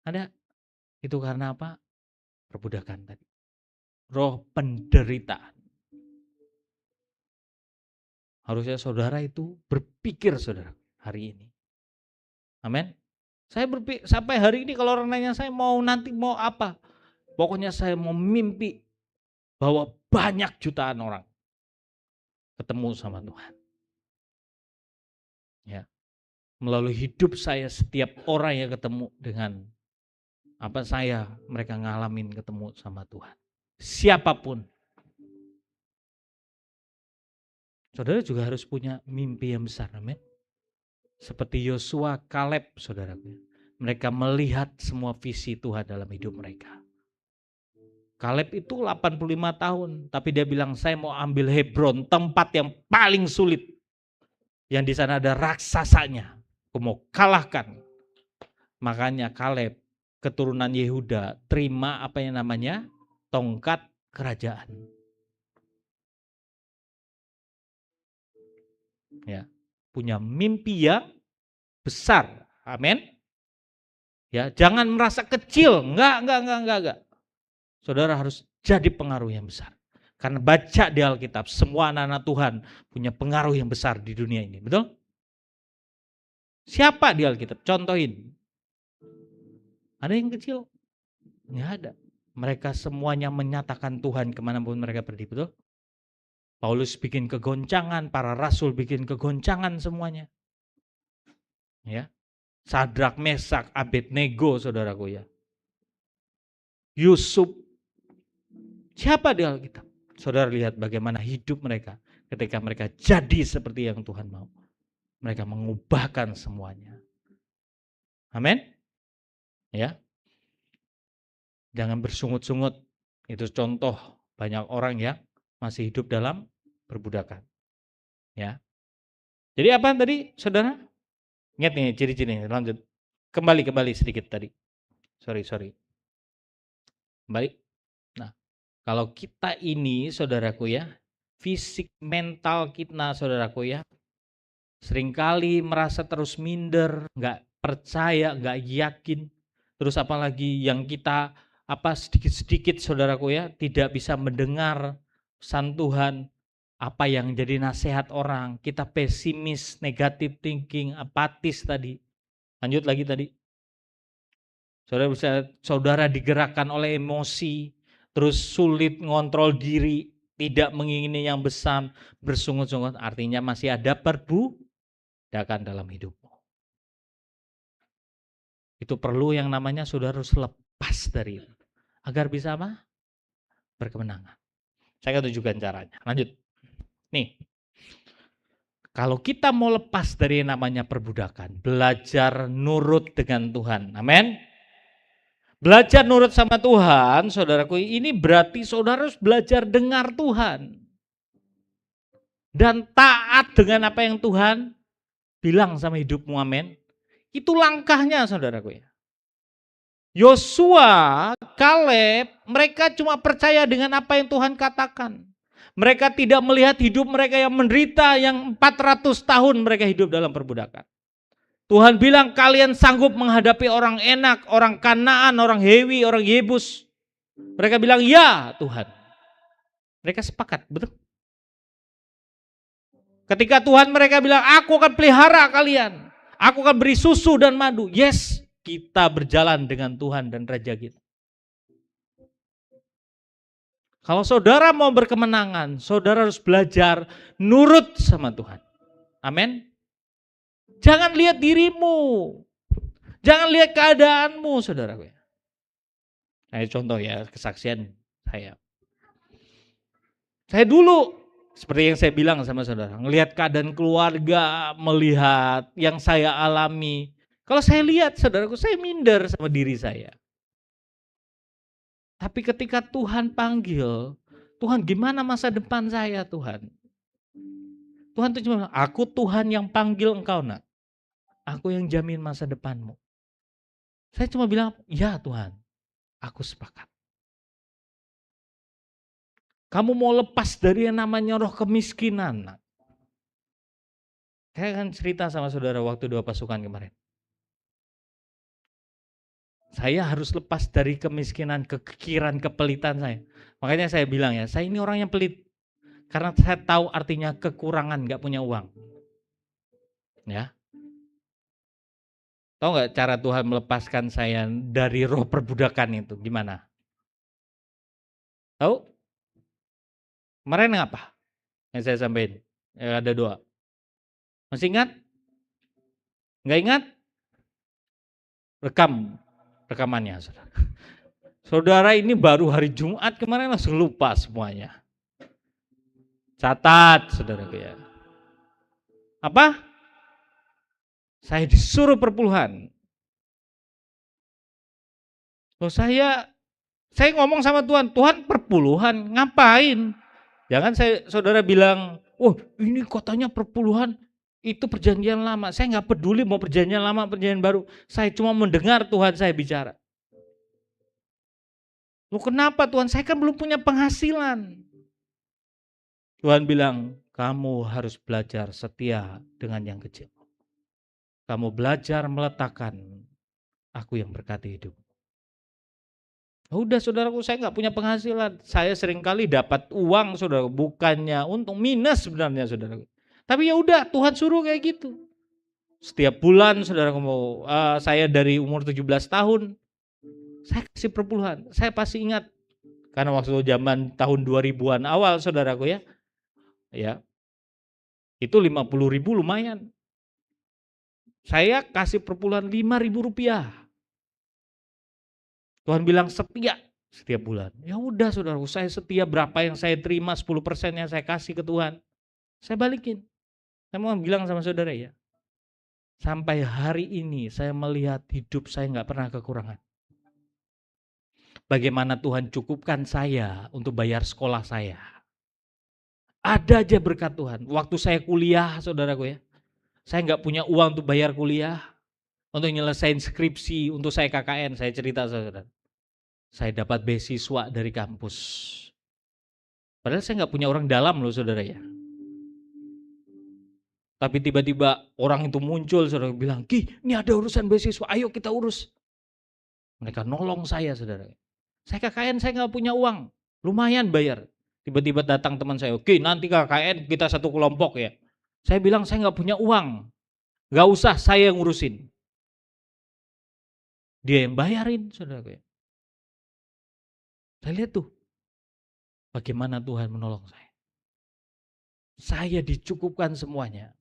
Ada. Itu karena apa? Perbudakan tadi. Roh penderitaan. Harusnya saudara itu berpikir saudara hari ini. Amin. Saya berpikir sampai hari ini kalau orang nanya saya mau nanti mau apa. Pokoknya saya mau mimpi bahwa banyak jutaan orang ketemu sama Tuhan. Ya. Melalui hidup saya setiap orang yang ketemu dengan mereka ngalamin ketemu sama Tuhan. Siapapun. Saudara juga harus punya mimpi yang besar, amin. Seperti Yosua, Kaleb, saudaraku. Mereka melihat semua visi Tuhan dalam hidup mereka. Kaleb itu 85 tahun, tapi dia bilang saya mau ambil Hebron, tempat yang paling sulit. Yang di sana ada raksasanya. Aku mau kalahkan. Makanya Kaleb, keturunan Yehuda, terima apa yang namanya tongkat kerajaan. Ya, punya mimpi yang besar. Amin. Ya, jangan merasa kecil. Enggak. Saudara harus jadi pengaruh yang besar. Karena baca di Alkitab, semua anak-anak Tuhan punya pengaruh yang besar di dunia ini. Betul? Siapa di Alkitab? Contohin. Ada yang kecil? Enggak ada. Mereka semuanya menyatakan Tuhan kemanapun mereka pergi. Betul? Paulus bikin kegoncangan, para rasul bikin kegoncangan semuanya. Ya. Sadrak, Mesak, Abednego, saudaraku ya. Yusuf. Siapa di Alkitab? Saudara lihat bagaimana hidup mereka ketika mereka jadi seperti yang Tuhan mau. Mereka mengubahkan semuanya. Amin. Ya. Jangan bersungut-sungut. Itu contoh banyak orang yang masih hidup dalam perbudakan. Ya. Jadi apa tadi, saudara? Ingat nih ciri-ciri. Lanjut. Kembali sedikit tadi. Sorry. Kembali. Nah, kalau kita ini, saudaraku ya, fisik mental kita, saudaraku ya, seringkali merasa terus minder, nggak percaya, nggak yakin. Terus apalagi yang kita sedikit-sedikit, saudaraku ya, tidak bisa mendengar pesan Tuhan, apa yang jadi nasihat orang, kita pesimis, negative thinking, apatis tadi. Lanjut lagi tadi. Saudara digerakkan oleh emosi, terus sulit ngontrol diri, tidak mengingini yang besar, bersungut-sungut, artinya masih ada perbudakan dalam hidupmu. Itu perlu yang namanya saudara harus lepas dari itu. Agar bisa apa? Berkemenangan. Saya akan tunjukkan caranya. Lanjut. Nih. Kalau kita mau lepas dari yang namanya perbudakan, belajar nurut dengan Tuhan. Amin. Belajar nurut sama Tuhan, saudaraku, ini berarti saudara harus belajar dengar Tuhan. Dan taat dengan apa yang Tuhan bilang sama hidupmu, amin. Itu langkahnya, saudaraku ya. Yosua, Kaleb, mereka cuma percaya dengan apa yang Tuhan katakan. Mereka tidak melihat hidup mereka yang menderita, yang 400 tahun mereka hidup dalam perbudakan. Tuhan bilang kalian sanggup menghadapi orang Enak, orang Kanaan, orang Hewi, orang Yebus. Mereka bilang ya Tuhan. Mereka sepakat, betul? Ketika Tuhan mereka bilang aku akan pelihara kalian. Aku akan beri susu dan madu. Yes, kita berjalan dengan Tuhan dan Raja kita. Kalau saudara mau berkemenangan, saudara harus belajar nurut sama Tuhan. Amin. Jangan lihat dirimu. Jangan lihat keadaanmu, saudara. Nah, contoh ya, kesaksian saya. Saya dulu Seperti yang saya bilang sama saudara, ngelihat keadaan keluarga, melihat yang saya alami. Kalau saya lihat saudaraku, saya minder sama diri saya. Tapi ketika Tuhan panggil, Tuhan gimana masa depan saya Tuhan? Tuhan tuh cuma bilang, aku Tuhan yang panggil engkau nak. Aku yang jamin masa depanmu. Saya cuma bilang, ya Tuhan, aku sepakat. Kamu mau lepas dari yang namanya roh kemiskinan nak. Saya akan cerita sama saudara waktu 2 pasukan kemarin. Saya harus lepas dari kemiskinan, kekiran, kepelitan saya. Makanya saya bilang ya, saya ini orang yang pelit. Karena saya tahu artinya kekurangan, gak punya uang. Ya, tahu gak cara Tuhan melepaskan saya dari roh perbudakan itu? Gimana? Tahu? Kemarin apa yang saya sampaikan? Ya, ada 2. Masih ingat? Nggak ingat? Rekamannya. Saudara. Saudara ini baru hari Jumat kemarin langsung lupa semuanya. Catat, saudara ya. Apa? Saya disuruh perpuluhan. Loh saya ngomong sama Tuhan, Tuhan perpuluhan ngapain? Jangan saudara bilang, oh ini kotanya perpuluhan, itu perjanjian lama. Saya nggak peduli mau perjanjian lama, perjanjian baru. Saya cuma mendengar Tuhan saya bicara. Loh kenapa Tuhan? Saya kan belum punya penghasilan. Tuhan bilang, kamu harus belajar setia dengan yang kecil. Kamu belajar meletakkan, aku yang berkati hidup. Udah saudaraku, saya nggak punya penghasilan. Saya seringkali dapat uang saudara, bukannya untung, minus sebenarnya saudaraku. Tapi ya udah, Tuhan suruh kayak gitu. Setiap bulan saudaraku mau, saya dari umur 17 tahun, saya kasih perpuluhan. Saya pasti ingat, karena waktu zaman tahun 2000-an awal saudaraku ya, itu 50.000 lumayan. Saya kasih perpuluhan 5.000 rupiah. Tuhan bilang setia setiap bulan. Ya udah saudaraku, saya setia berapa yang saya terima, 10% yang saya kasih ke Tuhan. Saya balikin. Saya mau bilang sama saudara ya, sampai hari ini saya melihat hidup saya nggak pernah kekurangan. Bagaimana Tuhan cukupkan saya untuk bayar sekolah saya. Ada aja berkat Tuhan. Waktu saya kuliah saudaraku ya, saya nggak punya uang untuk bayar kuliah, untuk nyelesain skripsi, untuk saya KKN, saya cerita saudara. Saya dapat beasiswa dari kampus. Padahal saya nggak punya orang dalam loh saudara ya. Tapi tiba-tiba orang itu muncul, saudara bilang, Ki, ini ada urusan beasiswa, ayo kita urus. Mereka nolong saya saudara. Saya KKN, saya nggak punya uang, lumayan bayar. Tiba-tiba datang teman saya, oke nanti KKN kita satu kelompok ya. Saya bilang saya nggak punya uang, nggak usah saya yang ngurusin. Dia yang bayarin saudara. Saya lihat tuh, bagaimana Tuhan menolong saya. Saya dicukupkan semuanya.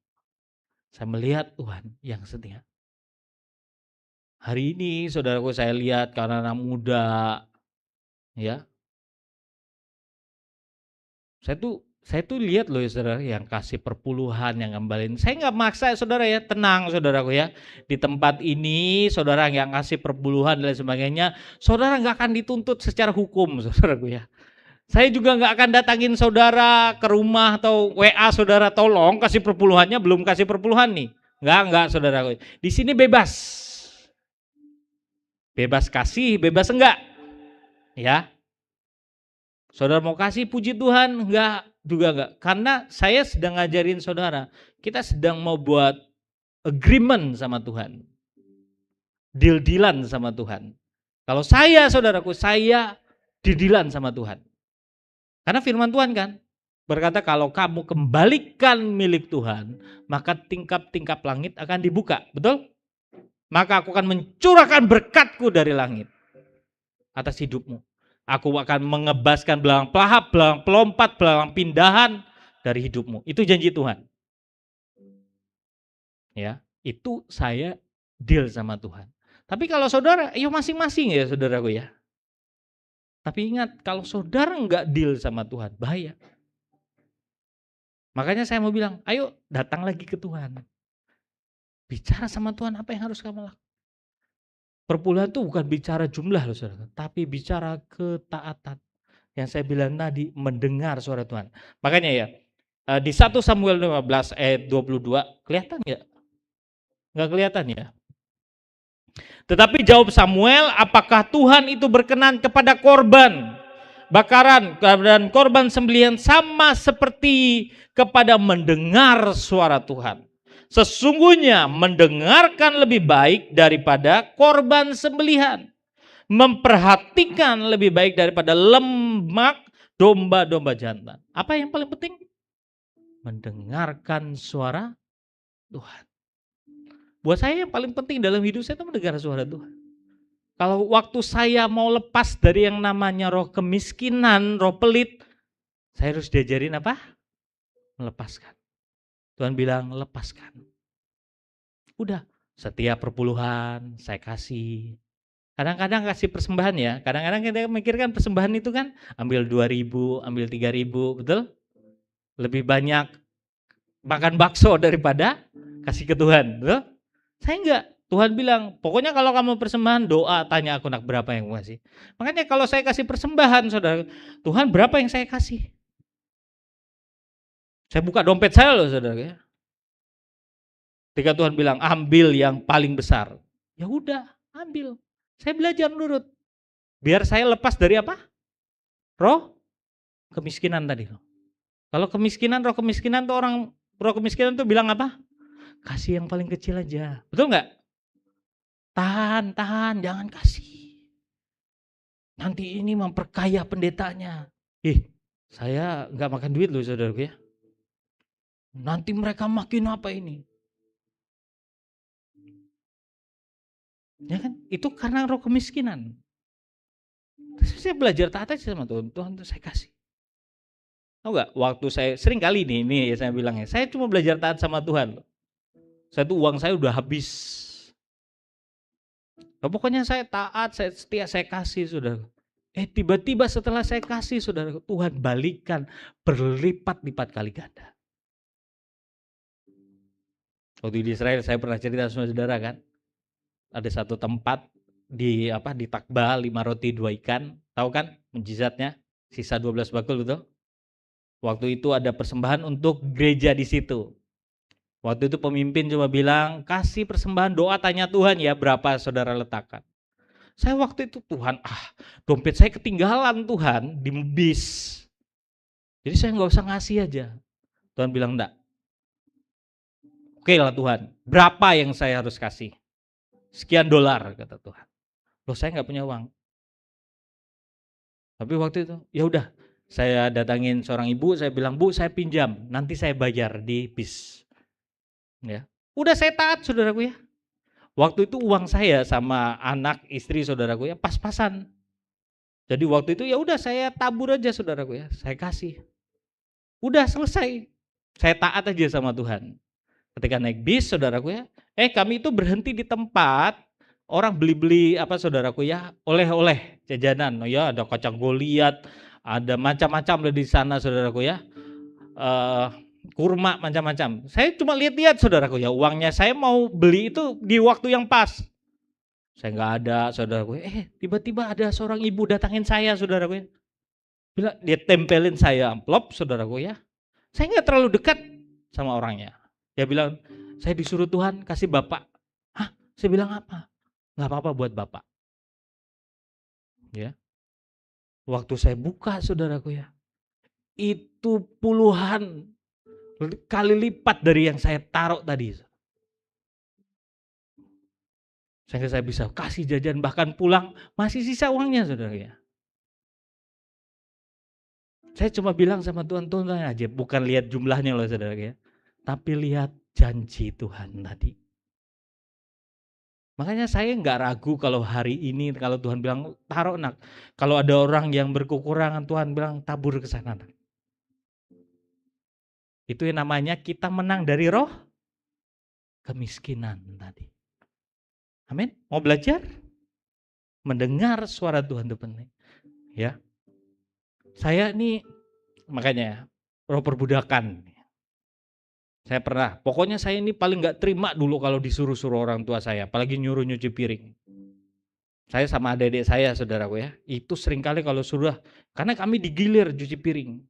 Saya melihat Tuhan yang setia. Hari ini saudaraku saya lihat karena anak muda, ya. Saya tuh lihat loh ya saudara, yang kasih perpuluhan, yang ngembalin. Saya nggak maksa saudara ya, tenang saudaraku ya. Di tempat ini saudara yang kasih perpuluhan dan lain sebagainya, saudara nggak akan dituntut secara hukum saudaraku ya. Saya juga nggak akan datangin saudara ke rumah atau WA saudara, tolong kasih perpuluhannya, belum kasih perpuluhan nih. Nggak saudaraku. Di sini bebas. Bebas kasih, bebas enggak. Ya. Saudara mau kasih puji Tuhan, enggak juga enggak. Karena saya sedang ngajarin saudara, kita sedang mau buat agreement sama Tuhan. Deal-dealan sama Tuhan. Kalau saya saudaraku, saya deal-dealan sama Tuhan. Karena firman Tuhan kan berkata kalau kamu kembalikan milik Tuhan, maka tingkap-tingkap langit akan dibuka. Betul? Maka aku akan mencurahkan berkatku dari langit atas hidupmu. Aku akan mengebaskan belalang pelahap, belalang pelompat, belalang pindahan dari hidupmu. Itu janji Tuhan. Ya, itu saya deal sama Tuhan. Tapi kalau saudara, ya masing-masing ya saudaraku ya. Tapi ingat, kalau saudara enggak deal sama Tuhan, bahaya. Makanya saya mau bilang, ayo datang lagi ke Tuhan. Bicara sama Tuhan apa yang harus kamu lakukan. Perpuluhan itu bukan bicara jumlah loh saudara, tapi bicara ketaatan. Yang saya bilang tadi, mendengar suara Tuhan. Makanya ya, di 1 Samuel 15 ayat 22, kelihatan nggak? Nggak kelihatan ya? Tetapi jawab Samuel, apakah Tuhan itu berkenan kepada korban bakaran dan korban sembelihan sama seperti kepada mendengar suara Tuhan? Sesungguhnya mendengarkan lebih baik daripada korban sembelihan, memperhatikan lebih baik daripada lemak domba-domba jantan. Apa yang paling penting? Mendengarkan suara Tuhan. Buat saya yang paling penting dalam hidup saya itu mendengar suara Tuhan. Kalau waktu saya mau lepas dari yang namanya roh kemiskinan, roh pelit, saya harus diajarin apa? Melepaskan. Tuhan bilang lepaskan. Udah, setiap perpuluhan saya kasih. Kadang-kadang kasih persembahan ya. Kadang-kadang kita mikirkan persembahan itu kan ambil 2.000, ambil 3.000, betul? Lebih banyak makan bakso daripada kasih ke Tuhan, betul? Saya enggak. Tuhan bilang, pokoknya kalau kamu persembahan doa, tanya aku nak berapa yang kasih. Makanya kalau saya kasih persembahan, saudara, Tuhan berapa yang saya kasih? Saya buka dompet saya loh, saudara. Ya. Ketika Tuhan bilang, ambil yang paling besar. Ya udah, ambil. Saya belajar nurut. Biar saya lepas dari apa? Roh kemiskinan tadi. Kalau kemiskinan, roh kemiskinan tuh roh kemiskinan tuh bilang apa? Kasih yang paling kecil aja. Betul nggak? Tahan, jangan kasih. Nanti ini memperkaya pendetanya. Saya nggak makan duit loh saudaraku ya. Nanti mereka makin apa ini? Ya kan? Itu karena roh kemiskinan. Terus saya belajar taat aja sama Tuhan. Tuhan tuh saya kasih. Tahu nggak? Waktu saya sering kali nih ya saya bilangnya. Saya cuma belajar taat sama Tuhan. Saya tuh uang saya udah habis. Nah, pokoknya saya taat, saya setia, saya kasih saudara. Tiba-tiba setelah saya kasih saudara, Tuhan balikan berlipat-lipat kali ganda. Waktu di Israel saya pernah cerita sama saudara kan. Ada satu tempat di Takba 5 roti 2 ikan, tahu kan mujizatnya? Sisa 12 bakul betul? Waktu itu ada persembahan untuk gereja di situ. Waktu itu pemimpin cuma bilang, kasih persembahan doa tanya Tuhan ya berapa saudara letakkan. Saya waktu itu Tuhan, dompet saya ketinggalan Tuhan di bis. Jadi saya nggak usah ngasih aja. Tuhan bilang enggak. Oke lah Tuhan, berapa yang saya harus kasih? Sekian dolar kata Tuhan. Loh saya nggak punya uang. Tapi waktu itu ya udah, saya datangin seorang ibu, saya bilang Bu saya pinjam, nanti saya bayar di bis. Ya, udah saya taat saudaraku ya. Waktu itu uang saya sama anak istri saudaraku ya pas-pasan. Jadi waktu itu ya udah saya tabur aja saudaraku ya, saya kasih. Udah selesai. Saya taat aja sama Tuhan. Ketika naik bis saudaraku ya, kami itu berhenti di tempat orang beli-beli saudaraku ya, oleh-oleh jajanan. Oh ya ada kacang Goliat, ada macam-macam di sana saudaraku ya. Kurma macam-macam. Saya cuma lihat-lihat saudaraku ya, uangnya saya mau beli itu di waktu yang pas. Saya nggak ada saudaraku. Tiba-tiba ada seorang ibu datangin saya saudaraku ya. Bilang dia tempelin saya amplop saudaraku ya. Saya nggak terlalu dekat sama orangnya. Dia bilang, saya disuruh Tuhan kasih Bapak. Saya bilang apa? Nggak apa-apa buat Bapak. Ya. Waktu saya buka saudaraku ya, itu puluhan kali lipat dari yang saya taruh tadi. Sehingga saya bisa kasih jajan, bahkan pulang masih sisa uangnya saudara ya. Saya cuma bilang sama Tuhan aja, bukan lihat jumlahnya loh saudara ya, tapi lihat janji Tuhan tadi. Makanya saya nggak ragu kalau hari ini kalau Tuhan bilang taruh nak. Kalau ada orang yang berkekurangan Tuhan bilang tabur ke sana nak. Itu yang namanya kita menang dari roh kemiskinan tadi. Amin. Mau belajar? Mendengar suara Tuhan itu penting. Ya. Saya ini makanya roh perbudakan. Saya pernah, pokoknya saya ini paling gak terima dulu kalau disuruh-suruh orang tua saya, apalagi nyuruh nyuci piring. Saya sama adik-adik saya, saudaraku ya, itu seringkali kalau sudah, karena kami digilir cuci piring.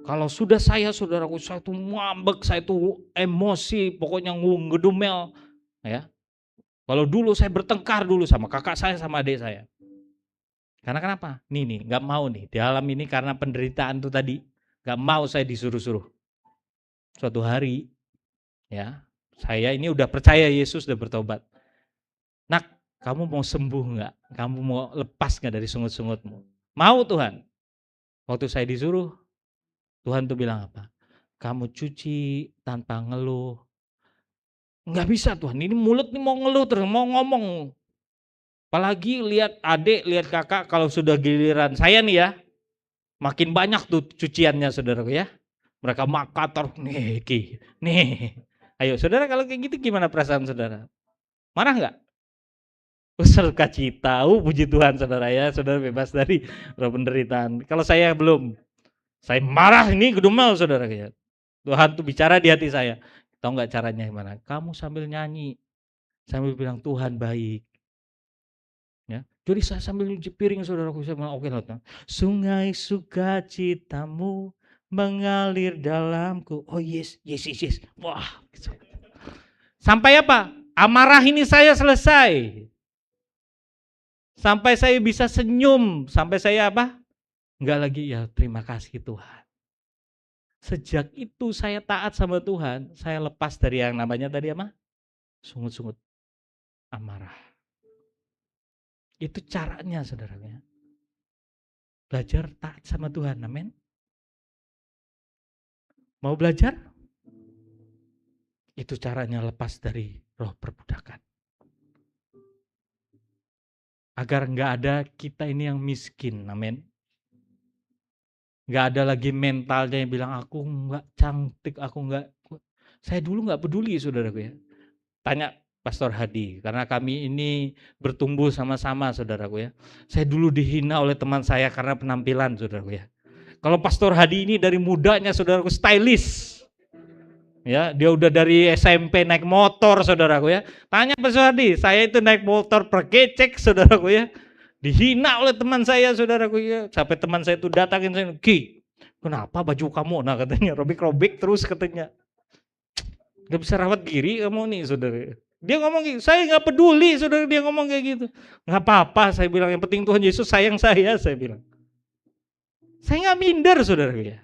Kalau sudah saya, saudaraku, saya tuh ngambek, saya tuh emosi, pokoknya ngedumel, ya. Kalau dulu saya bertengkar dulu sama kakak saya sama adik saya. Karena kenapa? Nih, nggak mau nih, di alam ini karena penderitaan tuh tadi, nggak mau saya disuruh-suruh. Suatu hari, ya, saya ini udah percaya Yesus, udah bertobat. Nak, kamu mau sembuh nggak? Kamu mau lepas nggak dari sungut-sungutmu? Mau Tuhan. Waktu saya disuruh, Tuhan tuh bilang apa? Kamu cuci tanpa ngeluh. Nggak bisa Tuhan, ini mulut nih mau ngeluh terus, mau ngomong. Apalagi lihat adik, lihat kakak, kalau sudah giliran saya nih ya, makin banyak tuh cuciannya saudaraku ya. Mereka makator, nih, nih. Ayo saudara, kalau kayak gitu gimana perasaan saudara? Marah nggak? Sukacita, puji Tuhan saudara ya, saudara bebas dari penderitaan. Kalau saya belum, saya marah ini gedumel saudara ya. Tuhan tuh bicara di hati saya. Tahu nggak caranya gimana? Kamu sambil nyanyi, sambil bilang Tuhan baik. Ya, jadi saya sambil nyuci piring saudaraku, saya bilang oke, sungai sukacitamu mengalir dalamku. Oh yes. Wah. Sampai apa? Amarah ini saya selesai. Sampai saya bisa senyum, sampai saya apa? Enggak lagi ya terima kasih Tuhan. Sejak itu saya taat sama Tuhan, saya lepas dari yang namanya tadi apa? Sungut-sungut, amarah. Itu caranya saudaranya. Belajar taat sama Tuhan, amin. Mau belajar? Itu caranya lepas dari roh perbudakan. Agar enggak ada kita ini yang miskin, amin. Enggak ada lagi mentalnya yang bilang aku enggak cantik, aku enggak. Saya dulu enggak peduli saudaraku ya. Tanya Pastor Hadi, karena kami ini bertumbuh sama-sama saudaraku ya. Saya dulu dihina oleh teman saya karena penampilan saudaraku ya. Kalau Pastor Hadi ini dari mudanya saudaraku stylish. Ya, dia udah dari SMP naik motor saudaraku ya. Tanya Pastor Hadi, saya itu naik motor pergecek saudaraku ya. Dihina oleh teman saya saudaraku ya. Sampai teman saya itu datangin saya, Ki, kenapa baju kamu? Nah katanya robek-robek terus katanya. Gak bisa rawat diri kamu nih saudara. Dia ngomong gitu, saya gak peduli saudara, dia ngomong kayak gitu. Gak apa-apa saya bilang, yang penting Tuhan Yesus sayang saya bilang. Saya gak minder saudara ya.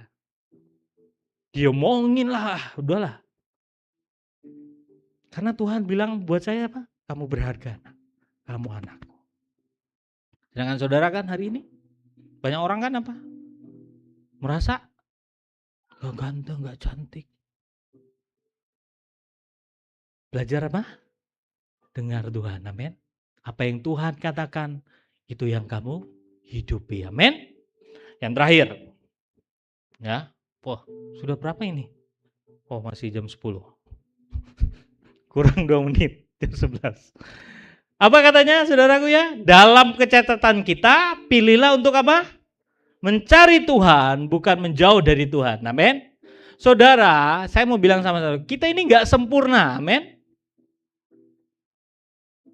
Dia omongin lah, udahlah. Karena Tuhan bilang buat saya apa? Kamu berharga, kamu anakku. Sedangkan saudara kan hari ini, banyak orang kan apa? Merasa gak ganteng, gak cantik. Belajar apa? Dengar Tuhan, amin. Apa yang Tuhan katakan, itu yang kamu hidupi, amin. Yang terakhir, ya, sudah berapa ini? Masih jam 10. Kurang 2 menit, jam 11. Apa katanya saudaraku ya? Dalam kecatatan kita, pilihlah untuk apa? Mencari Tuhan, bukan menjauh dari Tuhan, amin. Saudara, saya mau bilang sama saudara, kita ini gak sempurna, amin.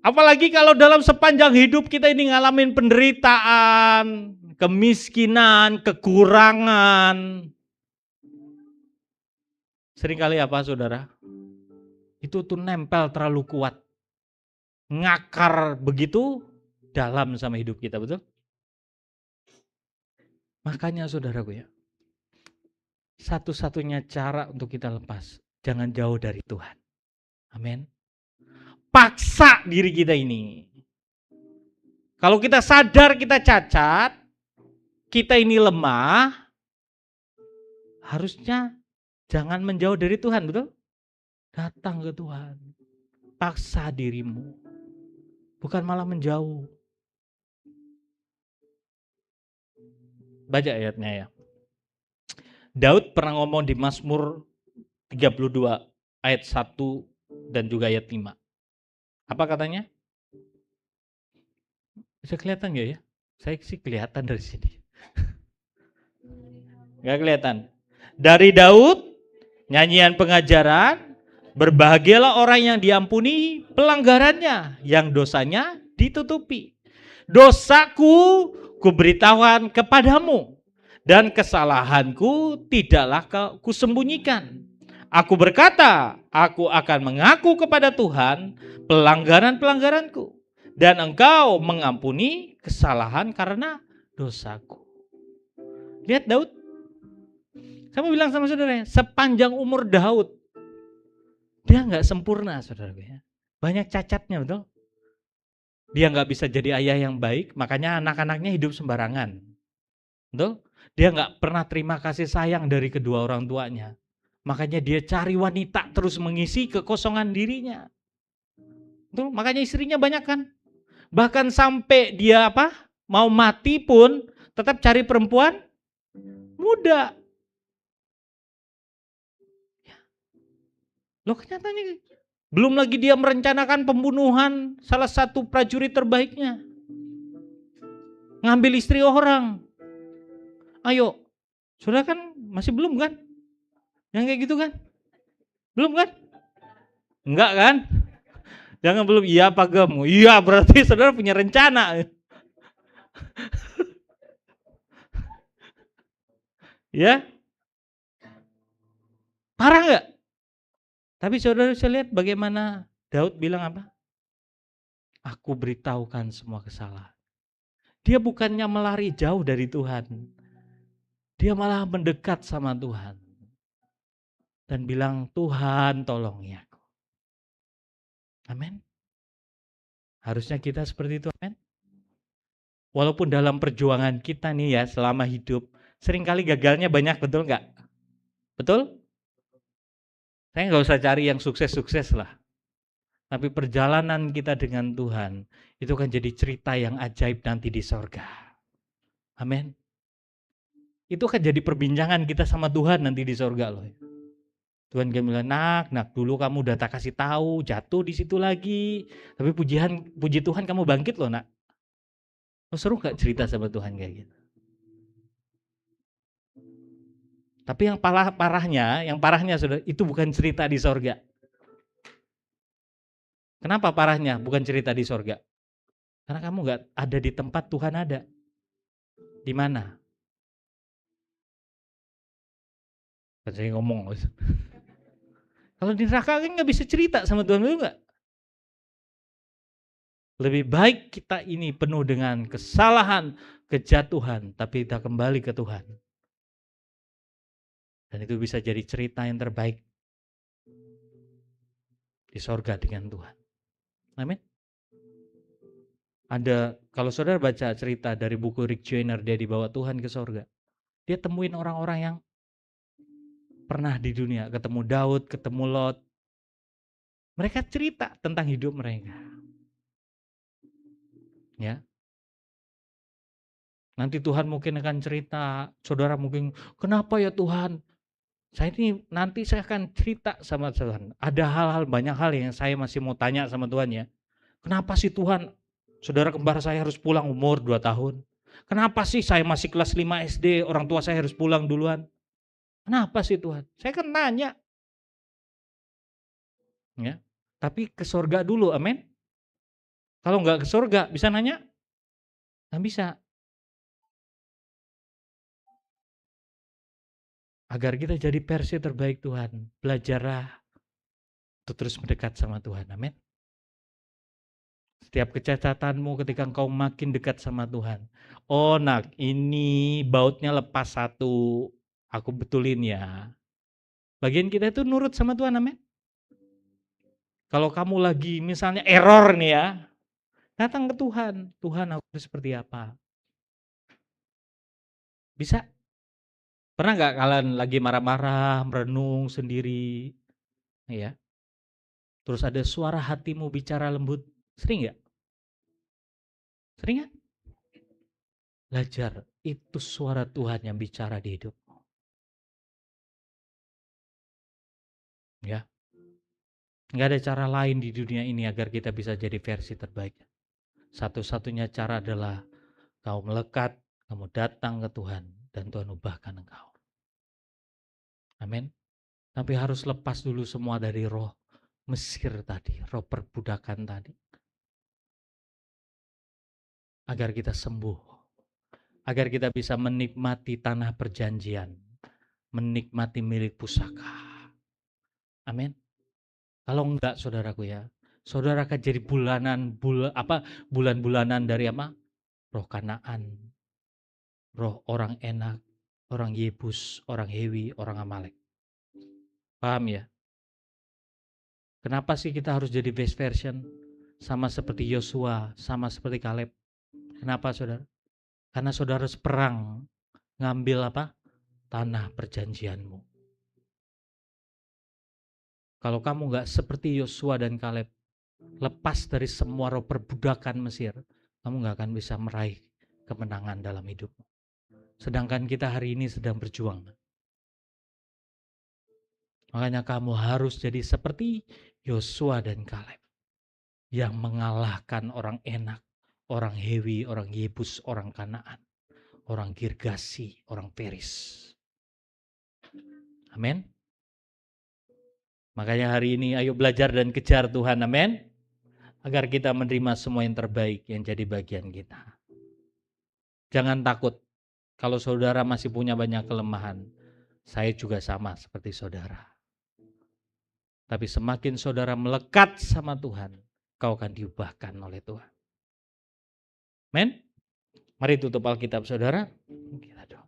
Apalagi kalau dalam sepanjang hidup kita ini ngalamin penderitaan, kemiskinan, kekurangan. Seringkali apa saudara? Itu tuh nempel terlalu kuat. Ngakar begitu dalam sama hidup kita, betul? Makanya saudaraku ya, satu-satunya cara untuk kita lepas, jangan jauh dari Tuhan. Amin. Paksa diri kita ini. Kalau kita sadar kita cacat, kita ini lemah, harusnya jangan menjauh dari Tuhan, betul? Datang ke Tuhan. Paksa dirimu. Bukan malah menjauh. Baca ayatnya ya. Daud pernah ngomong di Mazmur 32 ayat 1 dan juga ayat 5. Apa katanya? Bisa kelihatan gak ya? Saya sih kelihatan dari sini. Gak kelihatan. Dari Daud Nyanyian pengajaran, berbahagialah orang yang diampuni pelanggarannya, yang dosanya ditutupi. Dosaku kuberitahuan kepadamu, dan kesalahanku tidaklah kusembunyikan. Aku berkata, aku akan mengaku kepada Tuhan pelanggaran-pelanggaranku, dan engkau mengampuni kesalahan karena dosaku. Lihat Daud. Saya mau bilang sama saudara, sepanjang umur Daud, dia nggak sempurna, saudara. Banyak cacatnya, betul? Dia nggak bisa jadi ayah yang baik, makanya anak-anaknya hidup sembarangan. Betul? Dia nggak pernah terima kasih sayang dari kedua orang tuanya. Makanya dia cari wanita terus mengisi kekosongan dirinya. Betul? Makanya istrinya banyak kan. Bahkan sampai dia mau mati pun tetap cari perempuan muda. Loh, kenyataannya belum lagi dia merencanakan pembunuhan salah satu prajurit terbaiknya. Ngambil istri orang. Ayo, saudara kan masih belum kan? Yang kayak gitu kan? Belum kan? Enggak kan? Jangan belum, iya apa gem? Iya, berarti saudara punya rencana. Ya, parah nggak? Tapi saudara bisa lihat bagaimana Daud bilang apa? Aku beritahukan semua kesalahan. Dia bukannya melari jauh dari Tuhan. Dia malah mendekat sama Tuhan. Dan bilang, Tuhan tolongi aku. Amin. Harusnya kita seperti itu, amin. Walaupun dalam perjuangan kita nih ya selama hidup, seringkali gagalnya banyak, betul nggak? Betul? Saya nggak usah cari yang sukses-sukses lah. Tapi perjalanan kita dengan Tuhan, itu kan jadi cerita yang ajaib nanti di sorga. Amin. Itu kan jadi perbincangan kita sama Tuhan nanti di sorga loh. Tuhan kan bilang, nak, dulu kamu udah tak kasih tahu, jatuh di situ lagi. Tapi puji Tuhan kamu bangkit loh, nak. Oh, seru gak cerita sama Tuhan kayak gitu? Tapi yang parahnya saudara, itu bukan cerita di sorga. Kenapa parahnya bukan cerita di sorga? Karena kamu gak ada di tempat Tuhan ada. Di mana? Kan saya ngomong. Kalau di neraka kan gak bisa cerita sama Tuhan, betul gak? Lebih baik kita ini penuh dengan kesalahan, kejatuhan, tapi kita kembali ke Tuhan. Dan itu bisa jadi cerita yang terbaik di sorga dengan Tuhan. Amin. Kalau saudara baca cerita dari buku Rick Joyner, dia dibawa Tuhan ke sorga. Dia temuin orang-orang yang pernah di dunia, ketemu Daud, ketemu Lot. Mereka cerita tentang hidup mereka. Ya. Nanti Tuhan mungkin akan cerita, saudara mungkin, kenapa ya Tuhan? Nanti saya akan cerita sama Tuhan. Ada banyak hal yang saya masih mau tanya sama Tuhan ya. Kenapa sih Tuhan, saudara kembar saya harus pulang umur 2 tahun? Kenapa sih saya masih kelas 5 SD, orang tua saya harus pulang duluan? Kenapa sih Tuhan? Saya kan nanya. Ya. Tapi ke sorga dulu, amin. Kalau nggak ke sorga, bisa nanya? Nggak bisa. Agar kita jadi versi terbaik Tuhan, belajarlah untuk terus mendekat sama Tuhan, amin. Setiap kecacatanmu ketika engkau makin dekat sama Tuhan. Oh nak, ini bautnya lepas satu, aku betulin ya. Bagian kita itu nurut sama Tuhan, amin. Kalau kamu lagi misalnya error nih ya, datang ke Tuhan. Tuhan, aku harus seperti apa? Bisa? Pernah nggak kalian lagi marah-marah, merenung sendiri, ya? Terus ada suara hatimu bicara lembut, sering nggak? Sering kan? Belajar, itu suara Tuhan yang bicara di hidupmu. Ya, nggak ada cara lain di dunia ini agar kita bisa jadi versi terbaik. Satu-satunya cara adalah kau melekat, kamu datang ke Tuhan, dan Tuhan ubahkan engkau. Amin. Tapi harus lepas dulu semua dari roh Mesir tadi, roh perbudakan tadi. Agar kita sembuh. Agar kita bisa menikmati tanah perjanjian. Menikmati milik pusaka. Amin. Kalau enggak saudaraku ya, saudara akan jadi bulan-bulanan dari apa? Roh Kanaan, roh orang enak, orang Yebus, orang Hewi, orang Amalek. Paham ya? Kenapa sih kita harus jadi best version? Sama seperti Yosua, sama seperti Kaleb. Kenapa saudara? Karena saudara harus perang, ngambil apa? Tanah perjanjianmu. Kalau kamu nggak seperti Yosua dan Kaleb, lepas dari semua roh perbudakan Mesir, kamu nggak akan bisa meraih kemenangan dalam hidupmu. Sedangkan kita hari ini sedang berjuang. Makanya kamu harus jadi seperti Yosua dan Kaleb yang mengalahkan orang enak, orang Hewi, orang Yebus, orang Kanaan, orang Girgasi, orang Peris. Amin. Makanya hari ini ayo belajar dan kejar Tuhan. Amin. Agar kita menerima semua yang terbaik yang jadi bagian kita. Jangan takut kalau saudara masih punya banyak kelemahan. Saya juga sama seperti saudara. Tapi semakin saudara melekat sama Tuhan, kau akan diubahkan oleh Tuhan. Amin. Mari tutup Alkitab saudara. Kita doa.